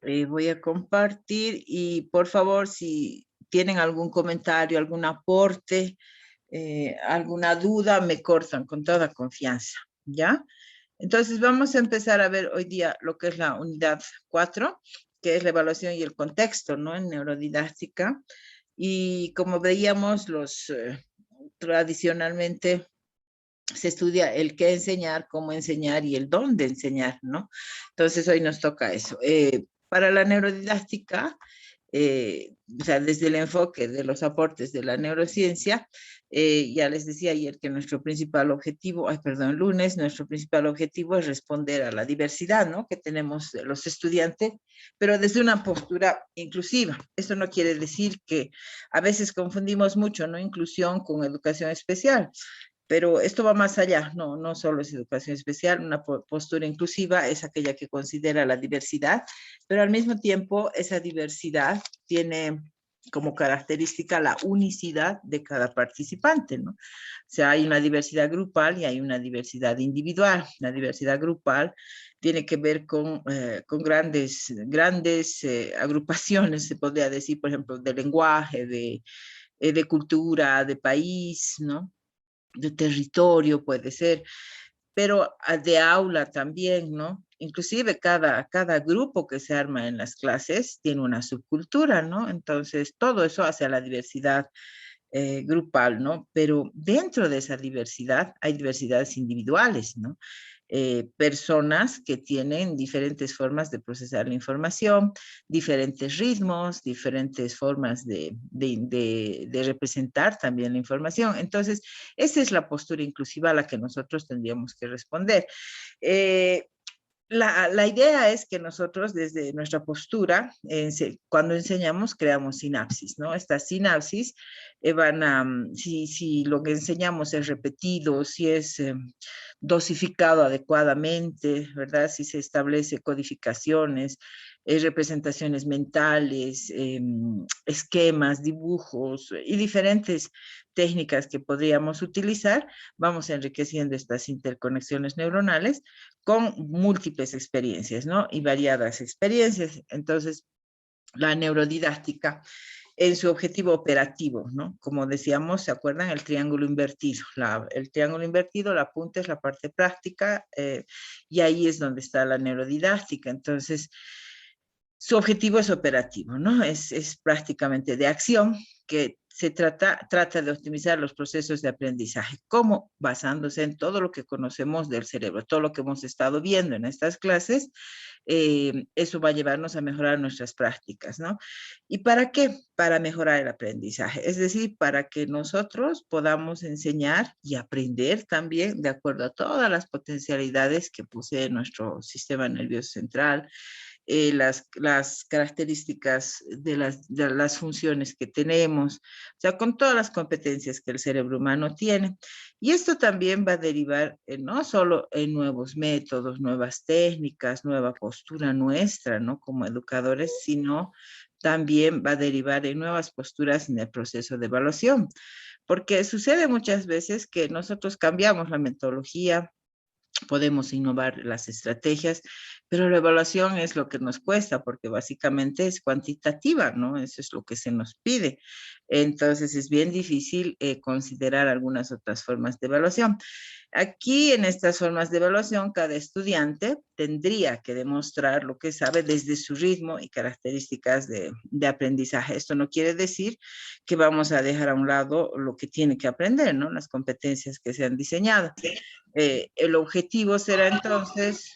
Voy a compartir y por favor, si tienen algún comentario, algún aporte, alguna duda, me cortan con toda confianza, ¿ya? Entonces vamos a empezar a ver hoy día lo que es la unidad 4, que es la evaluación y el contexto, ¿no? En neurodidáctica. Y como veíamos, tradicionalmente se estudia el qué enseñar, cómo enseñar y el dónde enseñar, ¿no? Entonces hoy nos toca eso. Para la neurodidáctica, o sea, desde el enfoque de los aportes de la neurociencia, ya les decía ayer que nuestro principal objetivo, lunes, nuestro principal objetivo es responder a la diversidad, ¿no? Que tenemos los estudiantes, pero desde una postura inclusiva. Esto no quiere decir que a veces confundimos mucho, ¿no? Inclusión con educación especial. Pero esto va más allá, no solo es educación especial, una postura inclusiva es aquella que considera la diversidad, pero al mismo tiempo esa diversidad tiene como característica la unicidad de cada participante, ¿no? O sea, hay una diversidad grupal y hay una diversidad individual. La diversidad grupal tiene que ver con grandes agrupaciones, se podría decir, por ejemplo, de lenguaje, de cultura, de país, ¿no? De territorio puede ser, pero de aula también, ¿no? Inclusive cada grupo que se arma en las clases tiene una subcultura, ¿no? Entonces, todo eso hace a la diversidad grupal, ¿no? Pero dentro de esa diversidad hay diversidades individuales, ¿no? Personas que tienen diferentes formas de procesar la información, diferentes ritmos, diferentes formas de representar también la información. Entonces, esa es la postura inclusiva a la que nosotros tendríamos que responder. Eh, la idea es que nosotros desde nuestra postura, cuando enseñamos, creamos sinapsis, ¿no? Estas sinapsis si lo que enseñamos es repetido, si es dosificado adecuadamente, ¿verdad? Si se establece codificaciones, representaciones mentales, esquemas, dibujos y diferentes técnicas que podríamos utilizar, vamos enriqueciendo estas interconexiones neuronales con múltiples experiencias, ¿no? Y variadas experiencias. Entonces, la neurodidáctica en su objetivo operativo, ¿no? Como decíamos, ¿se acuerdan? El triángulo invertido. El triángulo invertido, la punta es la parte práctica y ahí es donde está la neurodidáctica. Entonces, su objetivo es operativo, ¿no? Es prácticamente de acción que trata de optimizar los procesos de aprendizaje. ¿Cómo? Basándose en todo lo que conocemos del cerebro, todo lo que hemos estado viendo en estas clases, eso va a llevarnos a mejorar nuestras prácticas, ¿no? ¿Y para qué? Para mejorar el aprendizaje, es decir, para que nosotros podamos enseñar y aprender también de acuerdo a todas las potencialidades que posee nuestro sistema nervioso central, las características de las funciones que tenemos, o sea, con todas las competencias que el cerebro humano tiene. Y esto también va a derivar no solo en nuevos métodos, nuevas técnicas, nueva postura nuestra, ¿no? Como educadores, sino también va a derivar en nuevas posturas en el proceso de evaluación, porque sucede muchas veces que nosotros cambiamos la metodología, podemos innovar las estrategias, pero la evaluación es lo que nos cuesta, porque básicamente es cuantitativa, ¿no? Eso es lo que se nos pide. Entonces es bien difícil considerar algunas otras formas de evaluación. Aquí en estas formas de evaluación, cada estudiante tendría que demostrar lo que sabe desde su ritmo y características de aprendizaje. Esto no quiere decir que vamos a dejar a un lado lo que tiene que aprender, ¿no? Las competencias que se han diseñado. El objetivo será entonces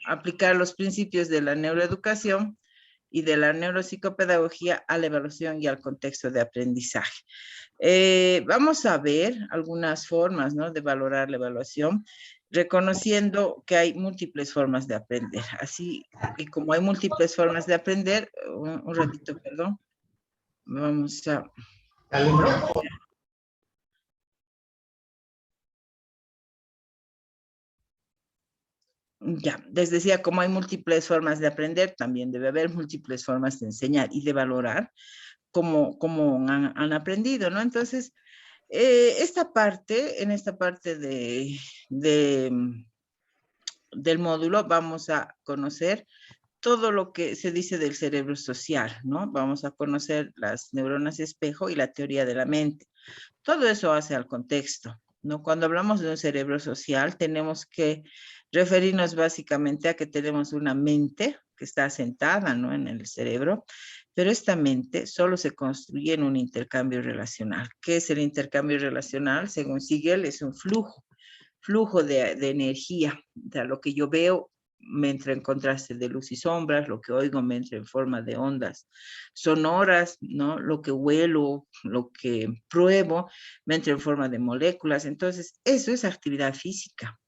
aplicar los principios de la neuroeducación y de la neuropsicopedagogía a la evaluación y al contexto de aprendizaje. Vamos a ver algunas formas, ¿no? De valorar la evaluación, reconociendo que hay múltiples formas de aprender. Así, y como hay múltiples formas de aprender, un ratito, perdón, vamos a... Ya, les decía, como hay múltiples formas de aprender, también debe haber múltiples formas de enseñar y de valorar cómo han aprendido, ¿no? Entonces, en esta parte de, del módulo vamos a conocer todo lo que se dice del cerebro social, ¿no? Vamos a conocer las neuronas espejo y la teoría de la mente. Todo eso hace al contexto, ¿no? Cuando hablamos de un cerebro social, tenemos que referirnos básicamente a que tenemos una mente que está asentada, ¿no? En el cerebro, pero esta mente solo se construye en un intercambio relacional. ¿Qué es el intercambio relacional? Según Siegel, es un flujo de energía. O sea, lo que yo veo me entra en contraste de luz y sombras, lo que oigo me entra en forma de ondas sonoras, ¿no? Lo que huelo, lo que pruebo, me entra en forma de moléculas. Entonces, eso es actividad física.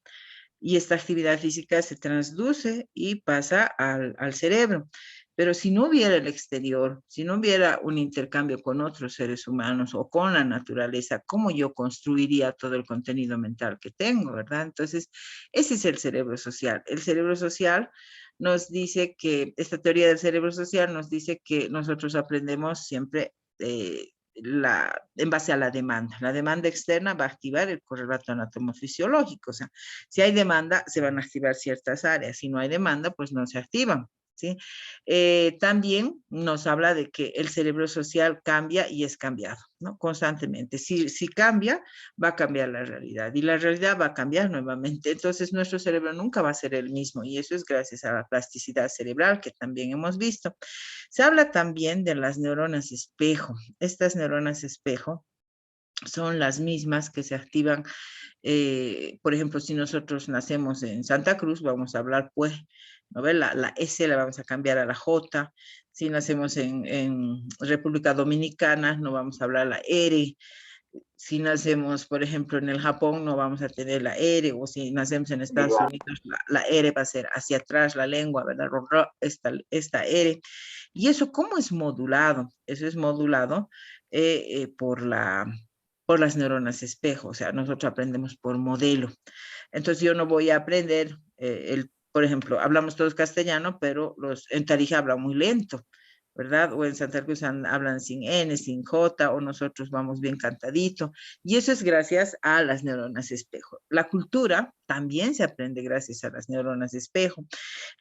Y esta actividad física se transduce y pasa al cerebro. Pero si no hubiera el exterior, si no hubiera un intercambio con otros seres humanos o con la naturaleza, ¿cómo yo construiría todo el contenido mental que tengo, verdad? Entonces, ese es el cerebro social. El cerebro social nos dice que, esta teoría del cerebro social nos dice que nosotros aprendemos siempre en base a la demanda. La demanda externa va a activar el correlato anatomofisiológico. O sea, si hay demanda, se van a activar ciertas áreas. Si no hay demanda, pues no se activan. ¿Sí? También nos habla de que el cerebro social cambia y es cambiado, ¿no? Constantemente. Si cambia, va a cambiar la realidad y la realidad va a cambiar nuevamente. Entonces, nuestro cerebro nunca va a ser el mismo y eso es gracias a la plasticidad cerebral que también hemos visto. Se habla también de las neuronas espejo. Estas neuronas espejo son las mismas que se activan, por ejemplo, si nosotros nacemos en Santa Cruz, vamos a hablar pues, ¿no ve? La S la vamos a cambiar a la J. Si nacemos en República Dominicana, no vamos a hablar la R. Si nacemos, por ejemplo, en el Japón, no vamos a tener la R, o si nacemos en Estados Unidos, la R va a ser hacia atrás la lengua, ¿verdad? Esta R. ¿Y eso cómo es modulado? Eso es modulado por las neuronas espejo, o sea, nosotros aprendemos por modelo. Entonces yo no voy a aprender, por ejemplo, hablamos todos castellano, pero en Tarija hablan muy lento, ¿verdad? O en Santa Cruz hablan sin N, sin J, o nosotros vamos bien cantadito. Y eso es gracias a las neuronas espejo. La cultura también se aprende gracias a las neuronas espejo.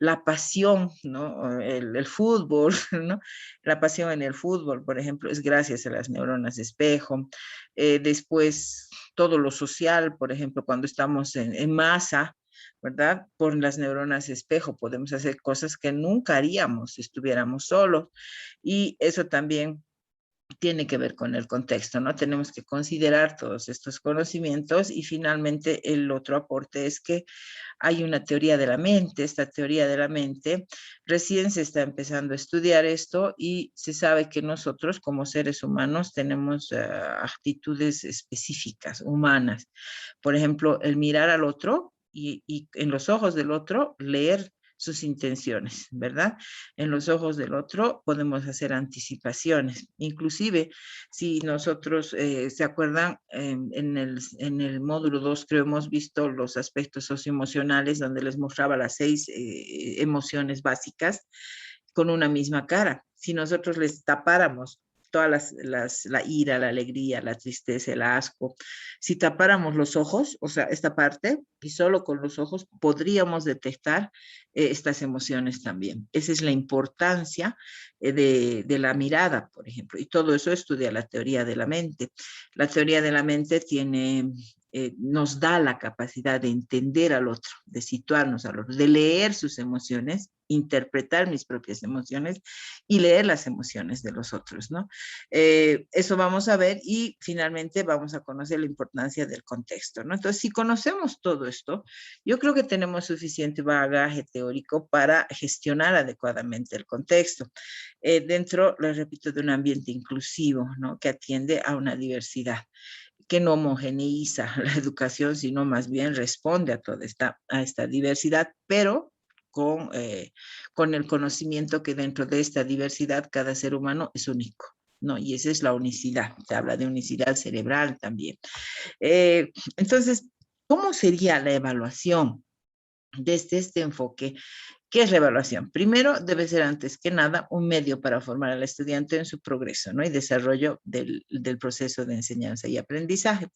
La pasión, ¿no? El fútbol, ¿no? La pasión en el fútbol, por ejemplo, es gracias a las neuronas espejo. Después, todo lo social, por ejemplo, cuando estamos en masa, ¿verdad? Por las neuronas espejo podemos hacer cosas que nunca haríamos si estuviéramos solos. Y eso también tiene que ver con el contexto, ¿no? Tenemos que considerar todos estos conocimientos y finalmente el otro aporte es que hay una teoría de la mente. Esta teoría de la mente recién se está empezando a estudiar esto y se sabe que nosotros como seres humanos tenemos actitudes específicas, humanas. Por ejemplo, el mirar al otro y en los ojos del otro leer sus intenciones, ¿verdad? En los ojos del otro podemos hacer anticipaciones. Inclusive, si nosotros, ¿se acuerdan? En el módulo 2 creo hemos visto los aspectos socioemocionales donde les mostraba las 6 emociones básicas con una misma cara. Si nosotros les tapáramos todas la ira, la alegría, la tristeza, el asco. Si tapáramos los ojos, o sea, esta parte, y solo con los ojos podríamos detectar estas emociones también. Esa es la importancia de la mirada, por ejemplo, y todo eso estudia la teoría de la mente. La teoría de la mente nos da la capacidad de entender al otro, de situarnos al otro, de leer sus emociones, interpretar mis propias emociones y leer las emociones de los otros, ¿no? Eso vamos a ver y finalmente vamos a conocer la importancia del contexto, ¿no? Entonces, si conocemos todo esto, yo creo que tenemos suficiente bagaje teórico para gestionar adecuadamente el contexto. Dentro, les repito, de un ambiente inclusivo, ¿no? Que atiende a una diversidad que no homogeneiza la educación, sino más bien responde a toda esta diversidad, pero con el conocimiento que dentro de esta diversidad cada ser humano es único, ¿no? Y esa es la unicidad, se habla de unicidad cerebral también. Entonces, ¿cómo sería la evaluación desde este enfoque? ¿Qué es la evaluación? Primero, debe ser antes que nada un medio para formar al estudiante en su progreso, ¿no? Y desarrollo del proceso de enseñanza y aprendizaje.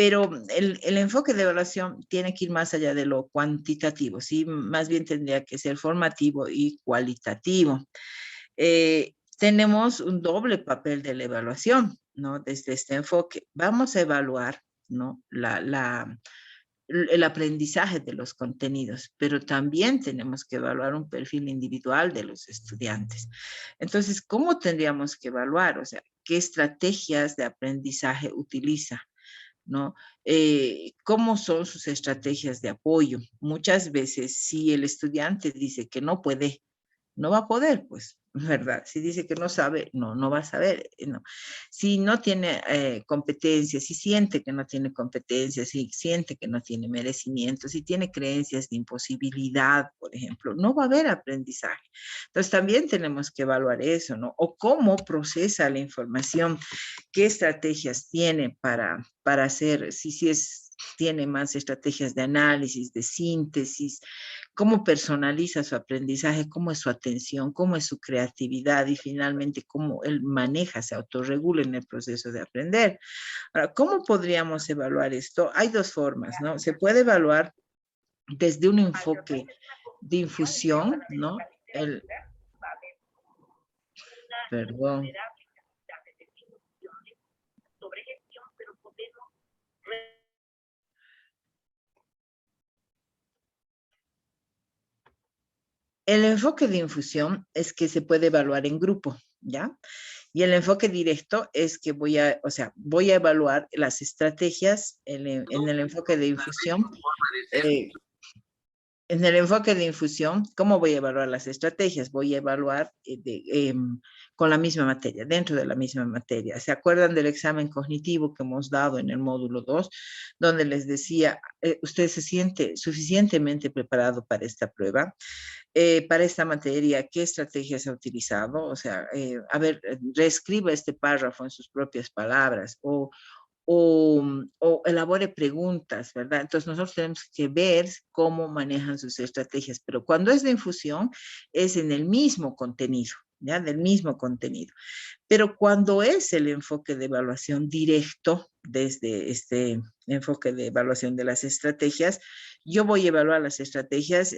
Pero el enfoque de evaluación tiene que ir más allá de lo cuantitativo, ¿sí? Más bien tendría que ser formativo y cualitativo. Tenemos un doble papel de la evaluación, ¿no? Desde este enfoque. Vamos a evaluar, ¿no? El aprendizaje de los contenidos, pero también tenemos que evaluar un perfil individual de los estudiantes. Entonces, ¿cómo tendríamos que evaluar? O sea, ¿qué estrategias de aprendizaje utiliza? ¿No? ¿Cómo son sus estrategias de apoyo? Muchas veces, si el estudiante dice que no puede, no va a poder, pues, ¿verdad? Si dice que no sabe, no va a saber, no. Si no tiene competencias, si siente que no tiene competencias, si siente que no tiene merecimiento, si tiene creencias de imposibilidad, por ejemplo, no va a haber aprendizaje. Entonces, también tenemos que evaluar eso, ¿no? O cómo procesa la información, qué estrategias tiene para hacer, tiene más estrategias de análisis, de síntesis, cómo personaliza su aprendizaje, cómo es su atención, cómo es su creatividad y finalmente cómo él maneja, se autorregula en el proceso de aprender. Ahora, ¿cómo podríamos evaluar esto? Hay dos formas, ¿no? Se puede evaluar desde un enfoque de infusión, ¿no? El, perdón. El enfoque de infusión es que se puede evaluar en grupo, ¿ya? Y el enfoque directo es que voy a evaluar las estrategias en el enfoque de infusión. eh, en el enfoque de infusión, ¿cómo voy a evaluar las estrategias? Voy a evaluar con la misma materia, dentro de la misma materia. ¿Se acuerdan del examen cognitivo que hemos dado en el módulo 2, donde les decía, usted se siente suficientemente preparado para esta prueba? Para esta materia, ¿qué estrategias ha utilizado? O sea, a ver, reescriba este párrafo en sus propias palabras o elabore preguntas, ¿verdad? Entonces nosotros tenemos que ver cómo manejan sus estrategias, pero cuando es de infusión es en el mismo contenido, ¿ya? Del mismo contenido. Pero cuando es el enfoque de evaluación directo, desde este enfoque de evaluación de las estrategias, yo voy a evaluar las estrategias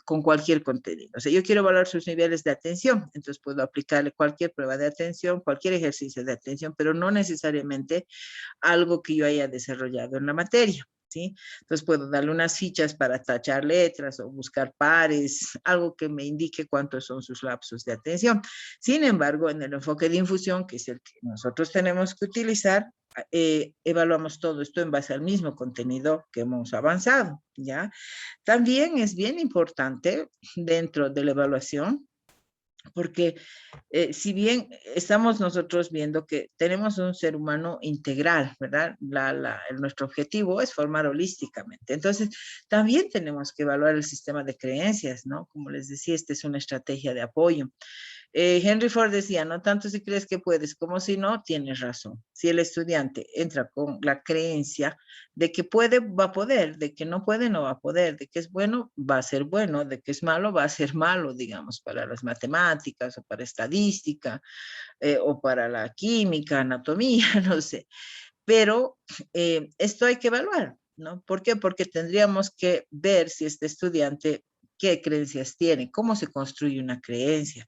con cualquier contenido. O sea, yo quiero evaluar sus niveles de atención, entonces puedo aplicarle cualquier prueba de atención, cualquier ejercicio de atención, pero no necesariamente algo que yo haya desarrollado en la materia. ¿Sí? Entonces puedo darle unas fichas para tachar letras o buscar pares, algo que me indique cuántos son sus lapsos de atención. Sin embargo, en el enfoque de infusión, que es el que nosotros tenemos que utilizar, evaluamos todo esto en base al mismo contenido que hemos avanzado, ¿ya? También es bien importante dentro de la evaluación porque si bien estamos nosotros viendo que tenemos un ser humano integral, ¿verdad? Nuestro objetivo es formar holísticamente. Entonces, también tenemos que evaluar el sistema de creencias, ¿no? Como les decía, esta es una estrategia de apoyo. Henry Ford decía, no tanto si crees que puedes como si no, tienes razón. Si el estudiante entra con la creencia de que puede, va a poder, de que no puede, no va a poder, de que es bueno, va a ser bueno, de que es malo, va a ser malo, digamos, para las matemáticas o para estadística o para la química, anatomía, no sé. Pero esto hay que evaluar, ¿no? ¿Por qué? Porque tendríamos que ver si este estudiante qué creencias tiene, cómo se construye una creencia.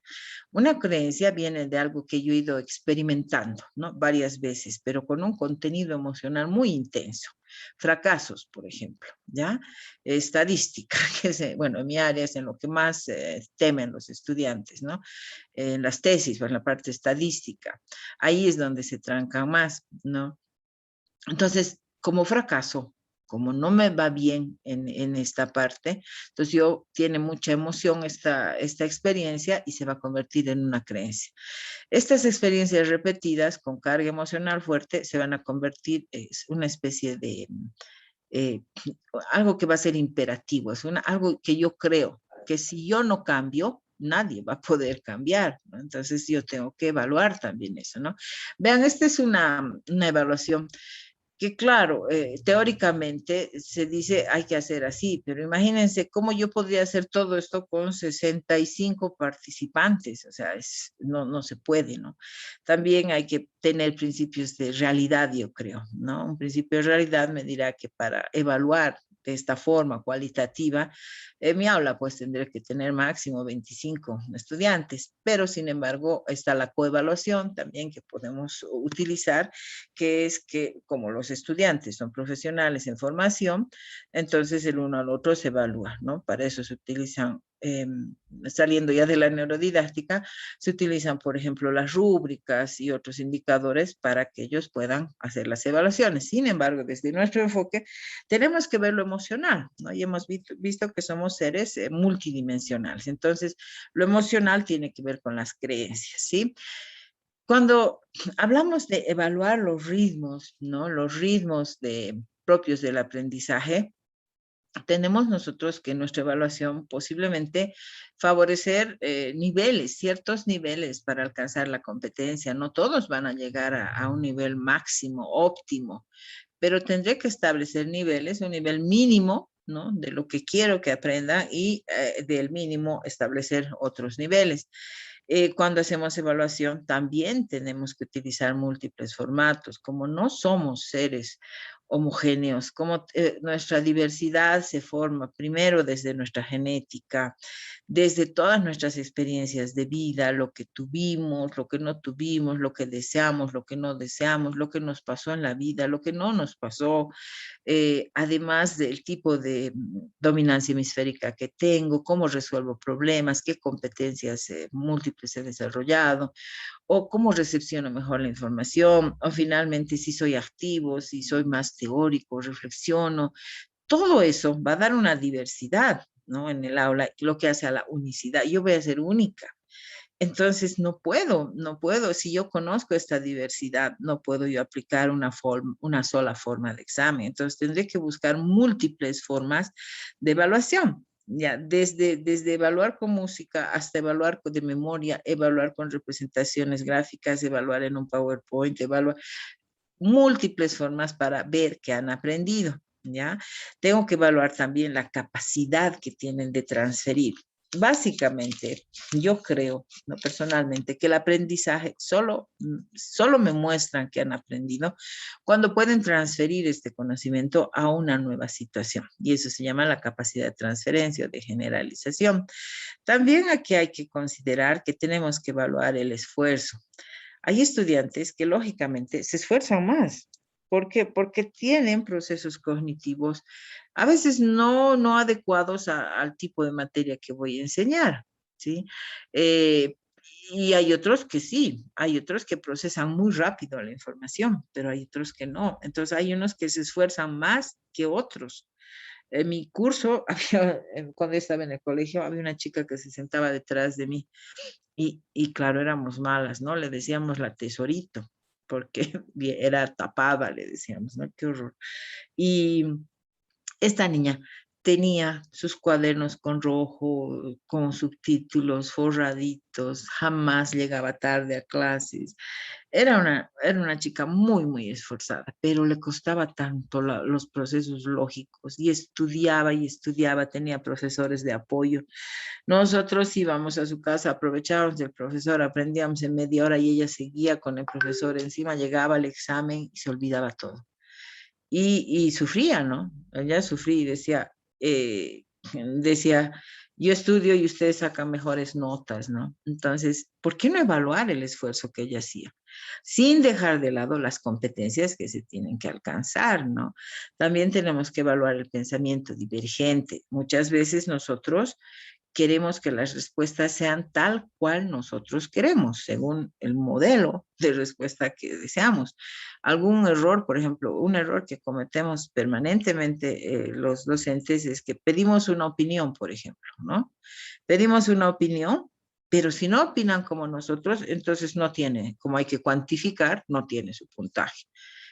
Una creencia viene de algo que yo he ido experimentando, ¿no? Varias veces, pero con un contenido emocional muy intenso. Fracasos, por ejemplo, ¿ya? Estadística, que es, bueno, en mi área es en lo que más temen los estudiantes, ¿no? En las tesis, o en la parte estadística. Ahí es donde se trancan más, ¿no? Entonces, como fracaso, como no me va bien en esta parte, entonces yo tiene mucha emoción esta experiencia y se va a convertir en una creencia. Estas experiencias repetidas con carga emocional fuerte se van a convertir en una especie de eh, algo que va a ser imperativo, es algo que yo creo que si yo no cambio, nadie va a poder cambiar, ¿no? Entonces yo tengo que evaluar también eso, ¿no? Vean, esta es una evaluación que claro, teóricamente se dice hay que hacer así, pero imagínense cómo yo podría hacer todo esto con 65 participantes, o sea, no se puede, ¿no? También hay que tener principios de realidad, yo creo, ¿no? Un principio de realidad me dirá que para evaluar de esta forma cualitativa, mi aula pues tendré que tener máximo 25 estudiantes, pero sin embargo está la coevaluación también que podemos utilizar, que es que como los estudiantes son profesionales en formación, entonces el uno al otro se evalúa, ¿no? Para eso se utilizan, saliendo ya de la neurodidáctica, se utilizan, por ejemplo, las rúbricas y otros indicadores para que ellos puedan hacer las evaluaciones. Sin embargo, desde nuestro enfoque, tenemos que ver lo emocional, ¿no? Y hemos visto que somos seres multidimensionales. Entonces, lo emocional tiene que ver con las creencias, ¿sí? Cuando hablamos de evaluar los ritmos, ¿no? Los ritmos propios del aprendizaje, tenemos nosotros que nuestra evaluación posiblemente favorecer niveles, ciertos niveles para alcanzar la competencia. No todos van a llegar a un nivel máximo, óptimo, pero tendré que establecer niveles, un nivel mínimo, ¿no? De lo que quiero que aprenda y del mínimo establecer otros niveles. Cuando hacemos evaluación también tenemos que utilizar múltiples formatos, como no somos seres homogéneos, como nuestra diversidad se forma primero desde nuestra genética, desde todas nuestras experiencias de vida, lo que tuvimos, lo que no tuvimos, lo que deseamos, lo que no deseamos, lo que nos pasó en la vida, lo que no nos pasó, además del tipo de dominancia hemisférica que tengo, cómo resuelvo problemas, qué competencias múltiples he desarrollado, o cómo recepciono mejor la información, o finalmente si soy activo, si soy más teórico, reflexiono. Todo eso va a dar una diversidad, ¿no? En el aula, lo que hace a la unicidad. Yo voy a ser única. Entonces no puedo, si yo conozco esta diversidad, no puedo yo aplicar una sola forma de examen. Entonces tendré que buscar múltiples formas de evaluación. Ya, desde evaluar con música hasta evaluar de memoria, evaluar con representaciones gráficas, evaluar en un PowerPoint, evaluar múltiples formas para ver qué han aprendido, ¿ya? Tengo que evaluar también la capacidad que tienen de transferir. Básicamente, yo creo, no personalmente, que el aprendizaje solo me muestran que han aprendido cuando pueden transferir este conocimiento a una nueva situación. Y eso se llama la capacidad de transferencia o de generalización. También aquí hay que considerar que tenemos que evaluar el esfuerzo. Hay estudiantes que lógicamente se esfuerzan más. ¿Por qué? Porque tienen procesos cognitivos a veces no adecuados al tipo de materia que voy a enseñar, ¿sí? Eh, y hay otros que sí, hay otros que procesan muy rápido la información, pero hay otros que no. Entonces hay unos que se esfuerzan más que otros. En mi curso, cuando estaba en el colegio, había una chica que se sentaba detrás de mí y claro, éramos malas, ¿no? Le decíamos la tesorito, porque era tapada, le decíamos, ¿no? Qué horror. Y esta niña tenía sus cuadernos con rojo, con subtítulos forraditos, jamás llegaba tarde a clases. Era una chica muy, muy esforzada, pero le costaba tanto los procesos lógicos y estudiaba, tenía profesores de apoyo. Nosotros íbamos a su casa, aprovechábamos del profesor, aprendíamos en media hora y ella seguía con el profesor encima, llegaba al examen y se olvidaba todo. Y sufría, ¿no? Ella sufría y decía, yo estudio y ustedes sacan mejores notas, ¿no? Entonces, ¿por qué no evaluar el esfuerzo que ella hacía? Sin dejar de lado las competencias que se tienen que alcanzar, ¿no? También tenemos que evaluar el pensamiento divergente. Muchas veces nosotros queremos que las respuestas sean tal cual nosotros queremos, según el modelo de respuesta que deseamos. Algún error, por ejemplo, un error que cometemos permanentemente los docentes es que pedimos una opinión, por ejemplo, ¿no? Pedimos una opinión, pero si no opinan como nosotros, entonces no tiene, como hay que cuantificar, no tiene su puntaje.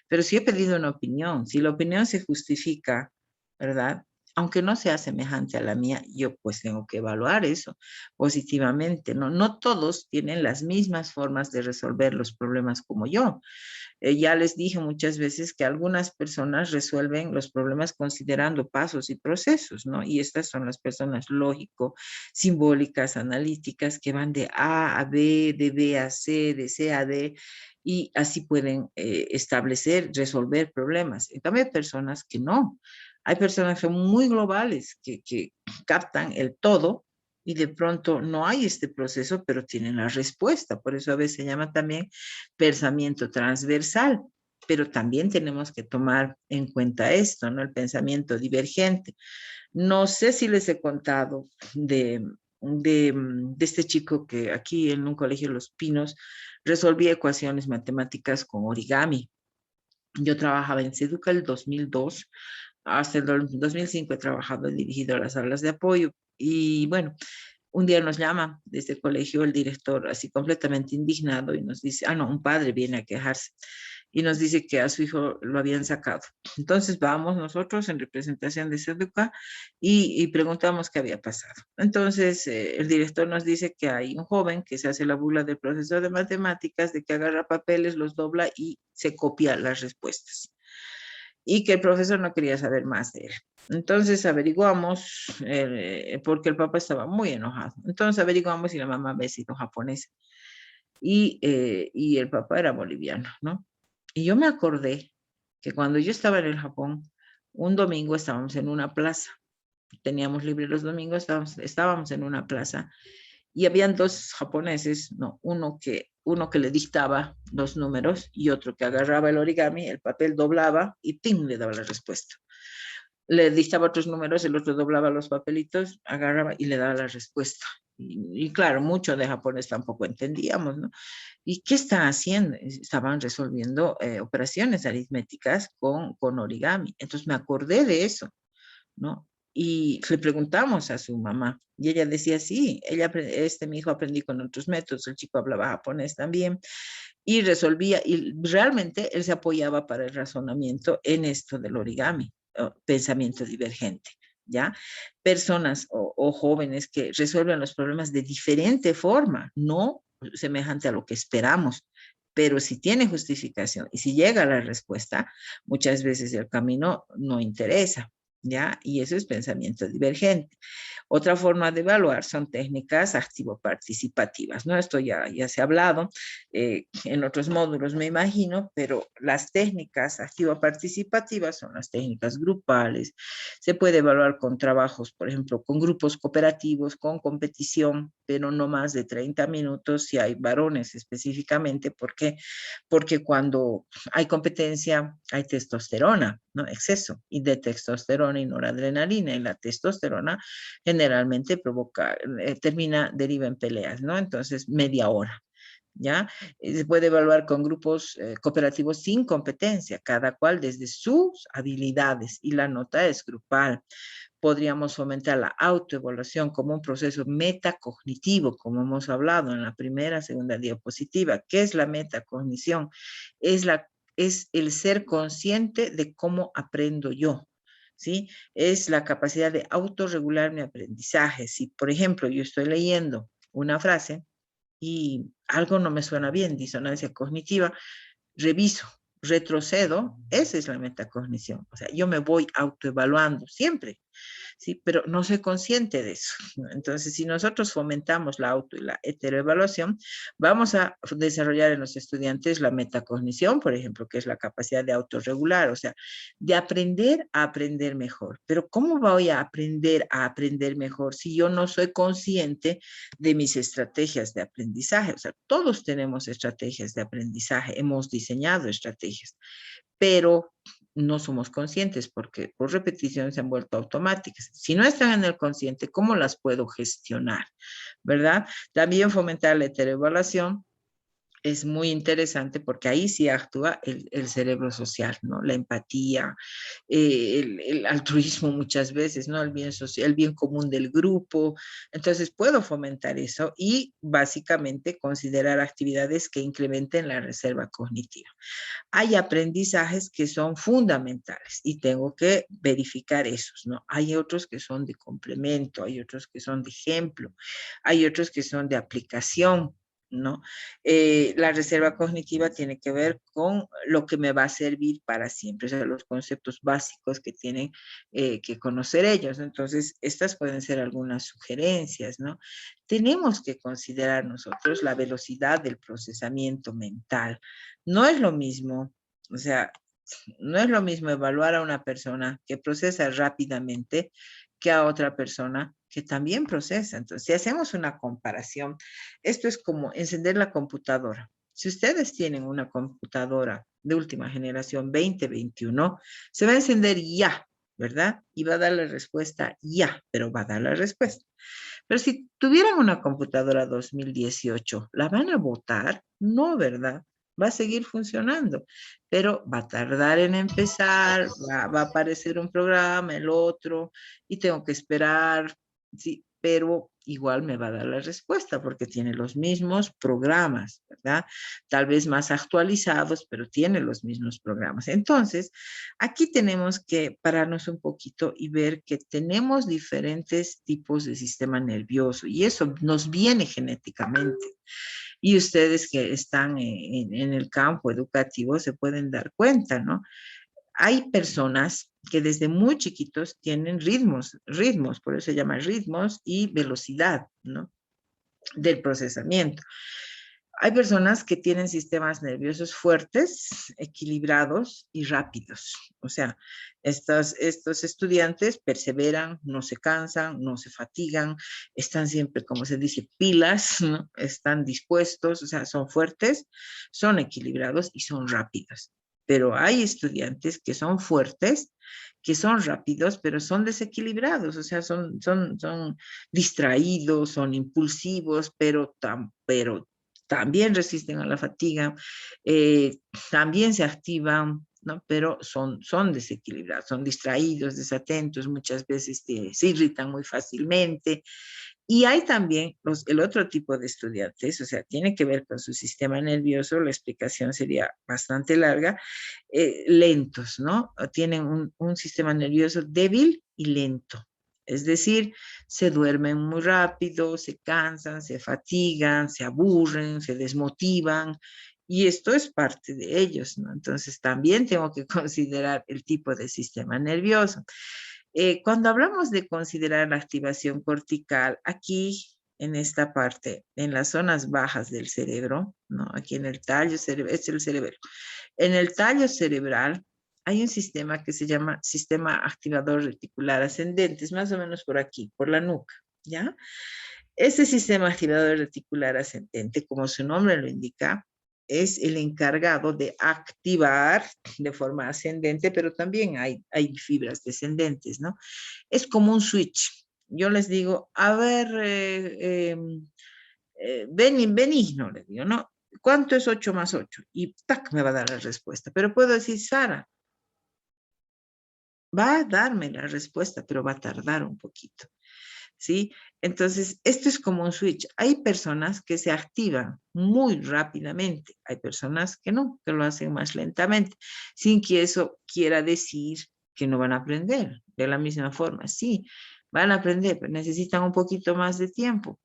Pero si he pedido una opinión, si la opinión se justifica, ¿verdad? aunque no sea semejante a la mía, yo pues tengo que evaluar eso positivamente, ¿no? No todos tienen las mismas formas de resolver los problemas como yo. Ya les dije muchas veces que algunas personas resuelven los problemas considerando pasos y procesos, ¿no? Y estas son las personas lógico, simbólicas, analíticas, que van de A a B, de B a C, de C a D, y así pueden establecer, resolver problemas. En cambio, hay personas que no. Hay personas que son muy globales, que captan el todo y de pronto no hay este proceso, pero tienen la respuesta. Por eso a veces se llama también pensamiento transversal, pero también tenemos que tomar en cuenta esto, ¿no? El pensamiento divergente. No sé si les he contado de este chico que aquí en un colegio Los Pinos resolvía ecuaciones matemáticas con origami. Yo trabajaba en Seduca el 2002, hasta el 2005 he trabajado, he dirigido las aulas de apoyo y bueno, un día nos llama desde el colegio el director así completamente indignado y nos dice, no, un padre viene a quejarse y nos dice que a su hijo lo habían sacado. Entonces vamos nosotros en representación de Seduca y preguntamos qué había pasado. Entonces el director nos dice que hay un joven que se hace la burla del profesor de matemáticas, de que agarra papeles, los dobla y se copia las respuestas. Y que el profesor no quería saber más de él. Entonces averiguamos, porque el papá estaba muy enojado. Entonces averiguamos si la mamá había sido japonesa y el papá era boliviano, ¿no? Y yo me acordé que cuando yo estaba en el Japón, un domingo estábamos en una plaza, teníamos libre los domingos, estábamos en una plaza y habían dos japoneses, no, uno que le dictaba los números y otro que agarraba el origami, el papel doblaba y ¡tim! Le daba la respuesta. Le dictaba otros números, el otro doblaba los papelitos, agarraba y le daba la respuesta. Y claro, mucho de japonés tampoco entendíamos, ¿no? ¿Y qué están haciendo? Estaban resolviendo operaciones aritméticas con origami. Entonces me acordé de eso, ¿no? Y le preguntamos a su mamá y ella decía, sí, mi hijo aprendí con otros métodos, el chico hablaba japonés también y resolvía, y realmente él se apoyaba para el razonamiento en esto del origami, pensamiento divergente. ¿Ya? Personas o jóvenes que resuelven los problemas de diferente forma, no semejante a lo que esperamos, pero si tiene justificación y si llega a la respuesta, muchas veces el camino no interesa, ¿ya? Y eso es pensamiento divergente. Otra forma de evaluar son técnicas activo-participativas, ¿no? Esto ya se ha hablado en otros módulos, me imagino, pero las técnicas activo-participativas son las técnicas grupales. Se puede evaluar con trabajos, por ejemplo, con grupos cooperativos, con competición, pero no más de 30 minutos si hay varones específicamente. ¿Por qué? Porque cuando hay competencia hay testosterona, ¿no? Exceso y de testosterona y noradrenalina, y la testosterona generalmente deriva en peleas, ¿no? Entonces, media hora. ¿Ya? Se puede evaluar con grupos cooperativos sin competencia, cada cual desde sus habilidades, y la nota es grupal. Podríamos fomentar la autoevaluación como un proceso metacognitivo, como hemos hablado en la primera, segunda diapositiva. ¿Qué es la metacognición? Es el ser consciente de cómo aprendo yo. ¿Sí? Es la capacidad de autorregular mi aprendizaje. Si, por ejemplo, yo estoy leyendo una frase y algo no me suena bien, disonancia cognitiva, reviso, retrocedo, esa es la metacognición. O sea, yo me voy autoevaluando siempre. ¿Sí? Pero no soy consciente de eso. Entonces, si nosotros fomentamos la auto y la heteroevaluación, vamos a desarrollar en los estudiantes la metacognición, por ejemplo, que es la capacidad de autorregular, o sea, de aprender a aprender mejor. Pero ¿cómo voy a aprender mejor si yo no soy consciente de mis estrategias de aprendizaje? O sea, todos tenemos estrategias de aprendizaje, hemos diseñado estrategias, pero no somos conscientes porque por repetición se han vuelto automáticas. Si no están en el consciente, ¿cómo las puedo gestionar? ¿Verdad? También fomentar la heteroevaluación es muy interesante porque ahí sí actúa el cerebro social, ¿no? La empatía, el altruismo muchas veces, ¿no? El bien social, el bien común del grupo. Entonces puedo fomentar eso y básicamente considerar actividades que incrementen la reserva cognitiva. Hay aprendizajes que son fundamentales y tengo que verificar esos, ¿no? Hay otros que son de complemento, hay otros que son de ejemplo, hay otros que son de aplicación, ¿no? La reserva cognitiva tiene que ver con lo que me va a servir para siempre, o sea, los conceptos básicos que tienen que conocer ellos. Entonces, estas pueden ser algunas sugerencias, ¿no? Tenemos que considerar nosotros la velocidad del procesamiento mental. No es lo mismo, o sea, no es lo mismo evaluar a una persona que procesa rápidamente que a otra persona que también procesa. Entonces, si hacemos una comparación, esto es como encender la computadora. Si ustedes tienen una computadora de última generación 2021, se va a encender ya, ¿verdad? Y va a dar la respuesta ya, pero va a dar la respuesta. Pero si tuvieran una computadora 2018, ¿la van a votar? No, ¿verdad? Va a seguir funcionando, pero va a tardar en empezar, va a aparecer un programa, el otro, y tengo que esperar, sí, pero igual me va a dar la respuesta porque tiene los mismos programas, ¿verdad? Tal vez más actualizados, pero tiene los mismos programas. Entonces, aquí tenemos que pararnos un poquito y ver que tenemos diferentes tipos de sistema nervioso y eso nos viene genéticamente. Y ustedes que están en el campo educativo se pueden dar cuenta, ¿no? Hay personas que desde muy chiquitos tienen ritmos, por eso se llama ritmos y velocidad, ¿no? Del procesamiento. Hay personas que tienen sistemas nerviosos fuertes, equilibrados y rápidos. O sea, estos estudiantes perseveran, no se cansan, no se fatigan, están siempre, como se dice, pilas, ¿no? Están dispuestos, o sea, son fuertes, son equilibrados y son rápidos. Pero hay estudiantes que son fuertes, que son rápidos, pero son desequilibrados, o sea, son distraídos, son impulsivos, pero también resisten a la fatiga, también se activan, ¿no? Pero son desequilibrados, son distraídos, desatentos, muchas veces se irritan muy fácilmente. Y hay también el otro tipo de estudiantes, o sea, tiene que ver con su sistema nervioso, la explicación sería bastante larga, lentos, ¿no? Tienen un sistema nervioso débil y lento. Es decir, se duermen muy rápido, se cansan, se fatigan, se aburren, se desmotivan, y esto es parte de ellos, ¿no? Entonces también tengo que considerar el tipo de sistema nervioso. Cuando hablamos de considerar la activación cortical, aquí en esta parte, en las zonas bajas del cerebro, ¿no? Aquí en el tallo cerebral, es el cerebro. En el tallo cerebral hay un sistema que se llama sistema activador reticular ascendente, es más o menos por aquí, por la nuca, ¿ya? Ese sistema activador reticular ascendente, como su nombre lo indica, es el encargado de activar de forma ascendente, pero también hay fibras descendentes, ¿no? Es como un switch. Yo les digo, a ver, Benigno, le digo, ¿no? ¿Cuánto es 8 más 8? Y tac, me va a dar la respuesta. Pero puedo decir, Sara, va a darme la respuesta, pero va a tardar un poquito. ¿Sí? Entonces, esto es como un switch. Hay personas que se activan muy rápidamente, hay personas que no, que lo hacen más lentamente, sin que eso quiera decir que no van a aprender de la misma forma. Sí, van a aprender, pero necesitan un poquito más de tiempo,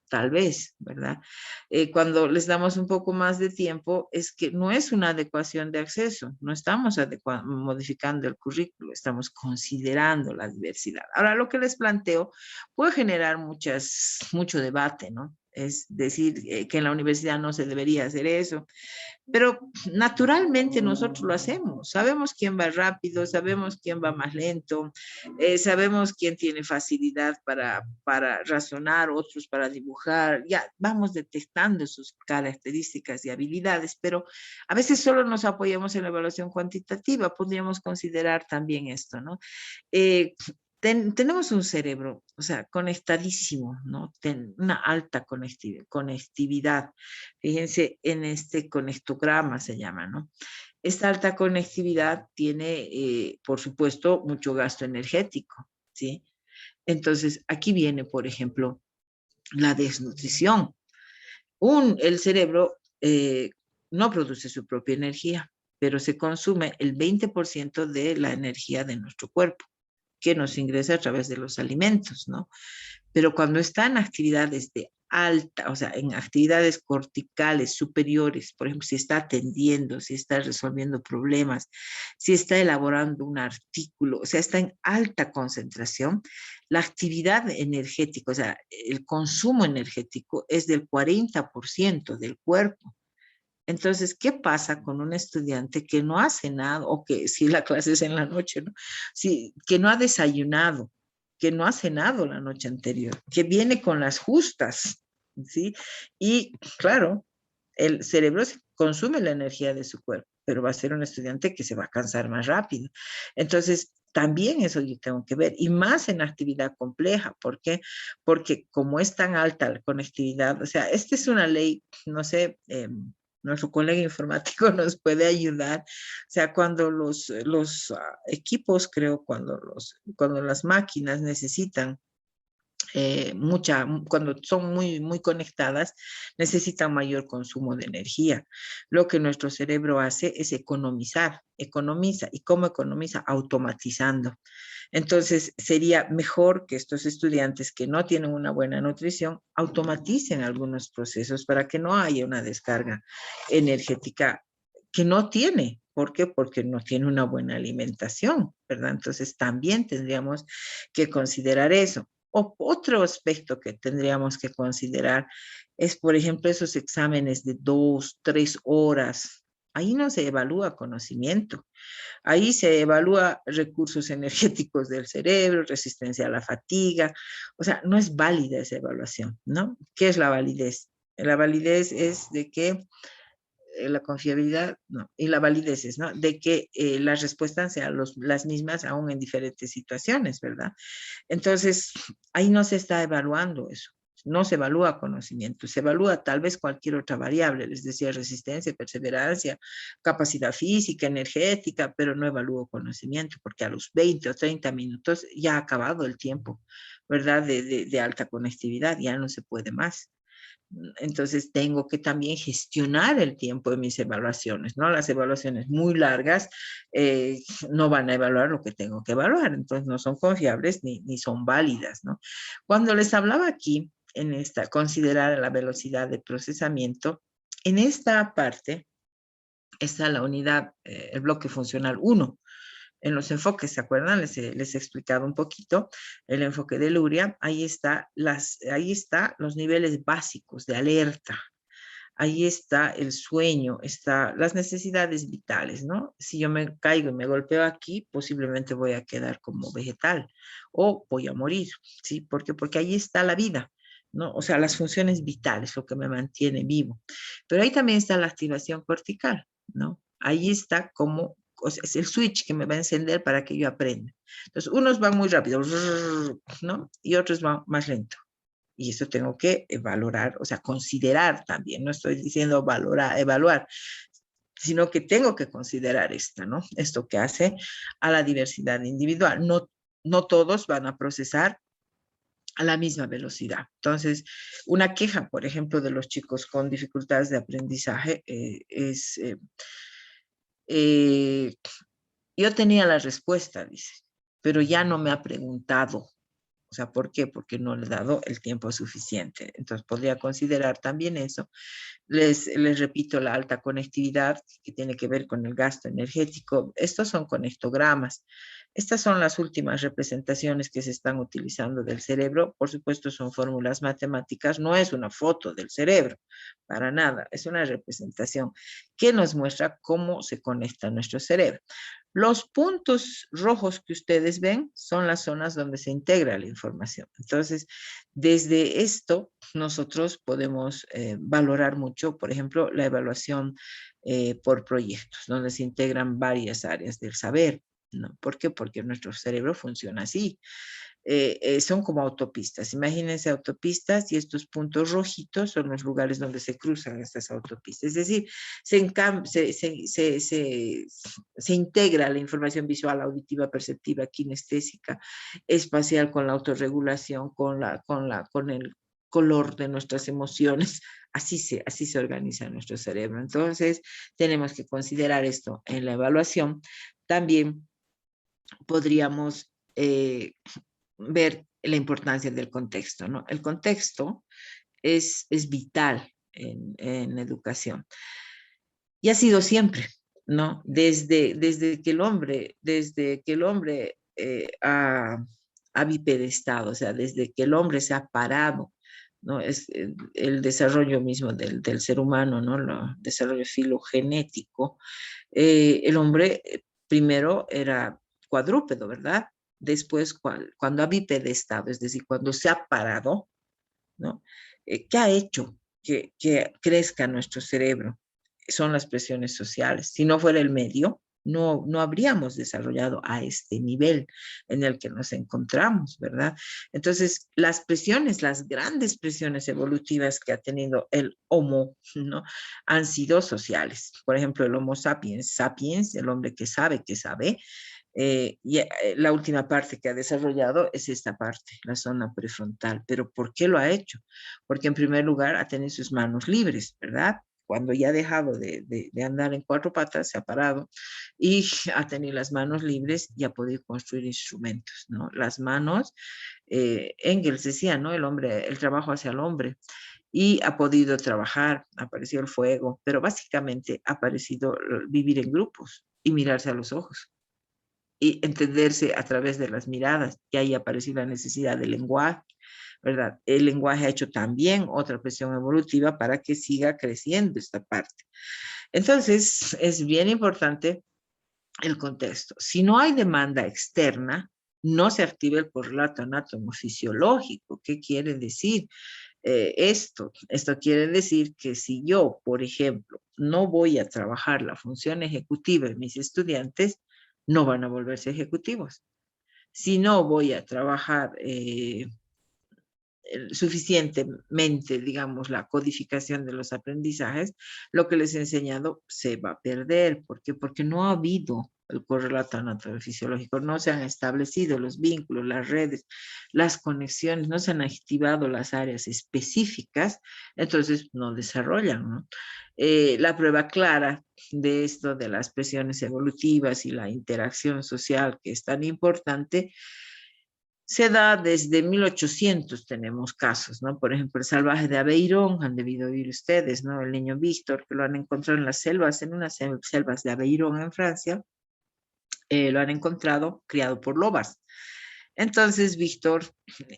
tal vez, ¿verdad? Cuando les damos un poco más de tiempo, es que no es una adecuación de acceso, no estamos modificando el currículo, estamos considerando la diversidad. Ahora, lo que les planteo puede generar mucho debate, ¿no? Es decir, que en la universidad no se debería hacer eso, pero naturalmente nosotros lo hacemos. Sabemos quién va rápido, sabemos quién va más lento, sabemos quién tiene facilidad para razonar, otros para dibujar. Ya vamos detectando sus características y habilidades, pero a veces solo nos apoyamos en la evaluación cuantitativa. Podríamos considerar también esto, ¿no? Eh, tenemos un cerebro, o sea, conectadísimo, ¿no? Una alta conectividad. Fíjense en este conectograma se llama, ¿no? Esta alta conectividad tiene, por supuesto, mucho gasto energético, ¿sí? Entonces, aquí viene, por ejemplo, la desnutrición. El cerebro no produce su propia energía, pero se consume el 20% de la energía de nuestro cuerpo, que nos ingresa a través de los alimentos, ¿no? Pero cuando está en actividades de alta, o sea, en actividades corticales superiores, por ejemplo, si está atendiendo, si está resolviendo problemas, si está elaborando un artículo, o sea, está en alta concentración, la actividad energética, o sea, el consumo energético es del 40% del cuerpo. Entonces, ¿qué pasa con un estudiante que no hace nada, o que si la clase es en la noche, ¿no? Sí, que no ha desayunado, que no ha cenado la noche anterior, que viene con las justas, ¿sí? Y claro, el cerebro consume la energía de su cuerpo, pero va a ser un estudiante que se va a cansar más rápido. Entonces, también eso yo tengo que ver, y más en actividad compleja. ¿Por qué? Porque como es tan alta la conectividad, o sea, esta es una ley, no sé, nuestro colega informático nos puede ayudar. O sea, cuando los equipos, creo, cuando las máquinas necesitan cuando son muy conectadas, necesitan mayor consumo de energía. Lo que nuestro cerebro hace es economiza. ¿Y cómo economiza? Automatizando. Entonces, sería mejor que estos estudiantes que no tienen una buena nutrición automaticen algunos procesos para que no haya una descarga energética que no tiene. ¿Por qué? Porque no tiene una buena alimentación, ¿verdad? Entonces, también tendríamos que considerar eso. Otro aspecto que tendríamos que considerar es, por ejemplo, esos exámenes de 2, 3 horas. Ahí no se evalúa conocimiento. Ahí se evalúa recursos energéticos del cerebro, resistencia a la fatiga. O sea, no es válida esa evaluación, ¿no? ¿Qué es la validez? La validez es de que la confiabilidad, no, y la validez es, ¿no? De que las respuestas sean las mismas aún en diferentes situaciones, ¿verdad? Entonces, ahí no se está evaluando eso. No se evalúa conocimiento, se evalúa tal vez cualquier otra variable, les decía resistencia, perseverancia, capacidad física, energética, pero no evalúo conocimiento, porque a los 20 o 30 minutos ya ha acabado el tiempo, ¿verdad? De alta conectividad, ya no se puede más. Entonces tengo que también gestionar el tiempo de mis evaluaciones, ¿no? Las evaluaciones muy largas no van a evaluar lo que tengo que evaluar, entonces no son confiables ni son válidas, ¿no? Cuando les hablaba aquí, en esta, considerar la velocidad de procesamiento, en esta parte está la unidad, el bloque funcional 1. En los enfoques, ¿se acuerdan? Les he explicado un poquito el enfoque de Luria. Ahí está los niveles básicos de alerta. Ahí está el sueño, está las necesidades vitales, ¿no? Si yo me caigo y me golpeo aquí, posiblemente voy a quedar como vegetal o voy a morir, ¿sí? ¿Por qué? Porque ahí está la vida, ¿no? O sea, las funciones vitales, lo que me mantiene vivo. Pero ahí también está la activación cortical, ¿no? Ahí está como, o sea, es el switch que me va a encender para que yo aprenda. Entonces, unos van muy rápido, ¿no? Y otros van más lento. Y eso tengo que valorar, o sea, considerar también. No estoy diciendo valorar, evaluar, sino que tengo que considerar ¿no? Esto que hace a la diversidad individual. No todos van a procesar a la misma velocidad. Entonces, una queja, por ejemplo, de los chicos con dificultades de aprendizaje es, eh, yo tenía la respuesta, dice, pero ya no me ha preguntado. O sea, ¿por qué? Porque no le he dado el tiempo suficiente. Entonces, podría considerar también eso. Les repito, la alta conectividad que tiene que ver con el gasto energético. Estos son conectogramas. Estas son las últimas representaciones que se están utilizando del cerebro. Por supuesto, son fórmulas matemáticas. No es una foto del cerebro, para nada. Es una representación que nos muestra cómo se conecta nuestro cerebro. Los puntos rojos que ustedes ven son las zonas donde se integra la información. Entonces, desde esto, nosotros podemos valorar mucho, por ejemplo, la evaluación por proyectos, donde se integran varias áreas del saber, ¿no? ¿Por qué? Porque nuestro cerebro funciona así. Son como autopistas. Imagínense autopistas y estos puntos rojitos son los lugares donde se cruzan estas autopistas. Es decir, se integra la información visual, auditiva, perceptiva, kinestésica, espacial con la autorregulación, con el color de nuestras emociones. Así se organiza nuestro cerebro. Entonces, tenemos que considerar esto en la evaluación. También podríamos ver la importancia del contexto, ¿no? El contexto es vital en educación. Y ha sido siempre, ¿no? Desde que el hombre ha bipedestado, o sea, desde que el hombre se ha parado, ¿no? Es el desarrollo mismo del ser humano, ¿no? El desarrollo filogenético. El hombre primero era cuadrúpedo, ¿verdad? Después, cuando ha bipedestado, es decir, cuando se ha parado, ¿no? ¿Qué ha hecho que crezca nuestro cerebro? Son las presiones sociales. Si no fuera el medio, no habríamos desarrollado a este nivel en el que nos encontramos, ¿verdad? Entonces, las presiones, las grandes presiones evolutivas que ha tenido el Homo, ¿no? Han sido sociales. Por ejemplo, el Homo sapiens, el hombre que sabe, la última parte que ha desarrollado es esta parte, la zona prefrontal. ¿Pero por qué lo ha hecho? Porque en primer lugar ha tenido sus manos libres, ¿verdad? Cuando ya ha dejado de andar en cuatro patas, se ha parado y ha tenido las manos libres y ha podido construir instrumentos, ¿no? Las manos, Engels decía, ¿no? El trabajo hacia el hombre. Y ha podido trabajar, ha aparecido el fuego, pero básicamente ha aparecido vivir en grupos y mirarse a los ojos y entenderse a través de las miradas, y ahí apareció la necesidad del lenguaje, ¿verdad? El lenguaje ha hecho también otra presión evolutiva para que siga creciendo esta parte. Entonces, es bien importante el contexto. Si no hay demanda externa, no se activa el correlato anatomofisiológico. ¿Qué quiere decir esto? Esto quiere decir que si yo, por ejemplo, no voy a trabajar la función ejecutiva en mis estudiantes, no van a volverse ejecutivos. Si no voy a trabajar suficientemente, digamos, la codificación de los aprendizajes, lo que les he enseñado se va a perder. ¿Por qué? Porque no ha habido el correlato anatomofisiológico, no se han establecido los vínculos, las redes, las conexiones, no se han activado las áreas específicas, entonces no desarrollan, ¿no? La prueba clara de esto, de las presiones evolutivas y la interacción social que es tan importante, se da desde 1800, tenemos casos, ¿no? Por ejemplo, el salvaje de Aveyron, han debido oír ustedes, ¿no? El niño Víctor, que lo han encontrado en las selvas, en unas selvas de Aveyron en Francia, lo han encontrado criado por lobas. Entonces, Víctor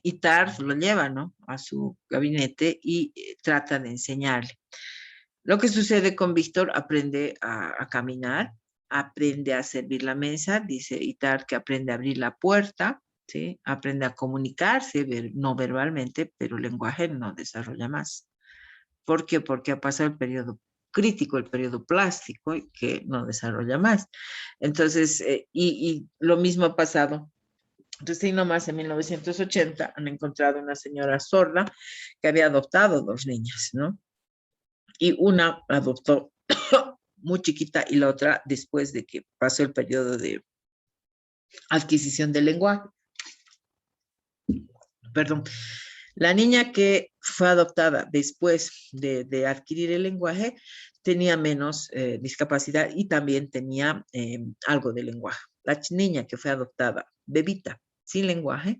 y Tard lo lleva, ¿no? A su gabinete y trata de enseñarle. Lo que sucede con Víctor, aprende a caminar, aprende a servir la mesa, dice Itard que aprende a abrir la puerta, ¿sí? Aprende a comunicarse no verbalmente, pero el lenguaje no desarrolla más. ¿Por qué? Porque ha pasado el periodo crítico, el periodo plástico, y que no desarrolla más. Entonces, y lo mismo ha pasado. Entonces, nomás en 1980 han encontrado una señora sorda que había adoptado dos niñas, ¿no? Y una adoptó muy chiquita y la otra después de que pasó el periodo de adquisición del lenguaje. Perdón. La niña que fue adoptada después de adquirir el lenguaje tenía menos discapacidad y también tenía algo de lenguaje. La niña que fue adoptada, bebita, sin lenguaje,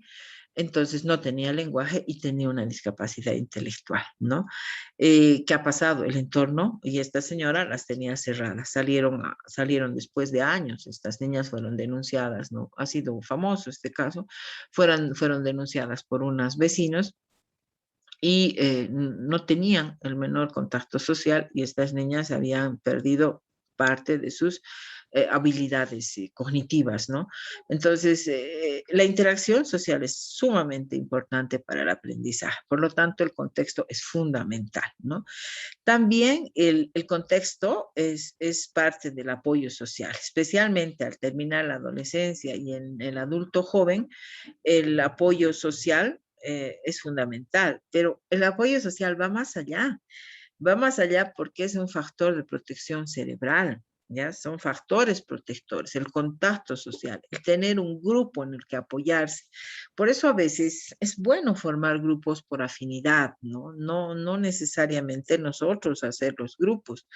entonces no tenía lenguaje y tenía una discapacidad intelectual, ¿no? ¿Qué ha pasado? El entorno y esta señora las tenía cerradas, salieron después de años, estas niñas fueron denunciadas, ¿no? Ha sido famoso este caso, fueron denunciadas por unos vecinos y no tenían el menor contacto social y estas niñas habían perdido parte de sus habilidades cognitivas, ¿no? Entonces, la interacción social es sumamente importante para el aprendizaje. Por lo tanto, el contexto es fundamental, ¿no? También el contexto es parte del apoyo social, especialmente al terminar la adolescencia y en el adulto joven, el apoyo social es fundamental, pero el apoyo social va más allá porque es un factor de protección cerebral. ¿Ya? Son factores protectores, el contacto social, el tener un grupo en el que apoyarse. Por eso a veces es bueno formar grupos por afinidad, ¿no? No necesariamente nosotros hacer los grupos.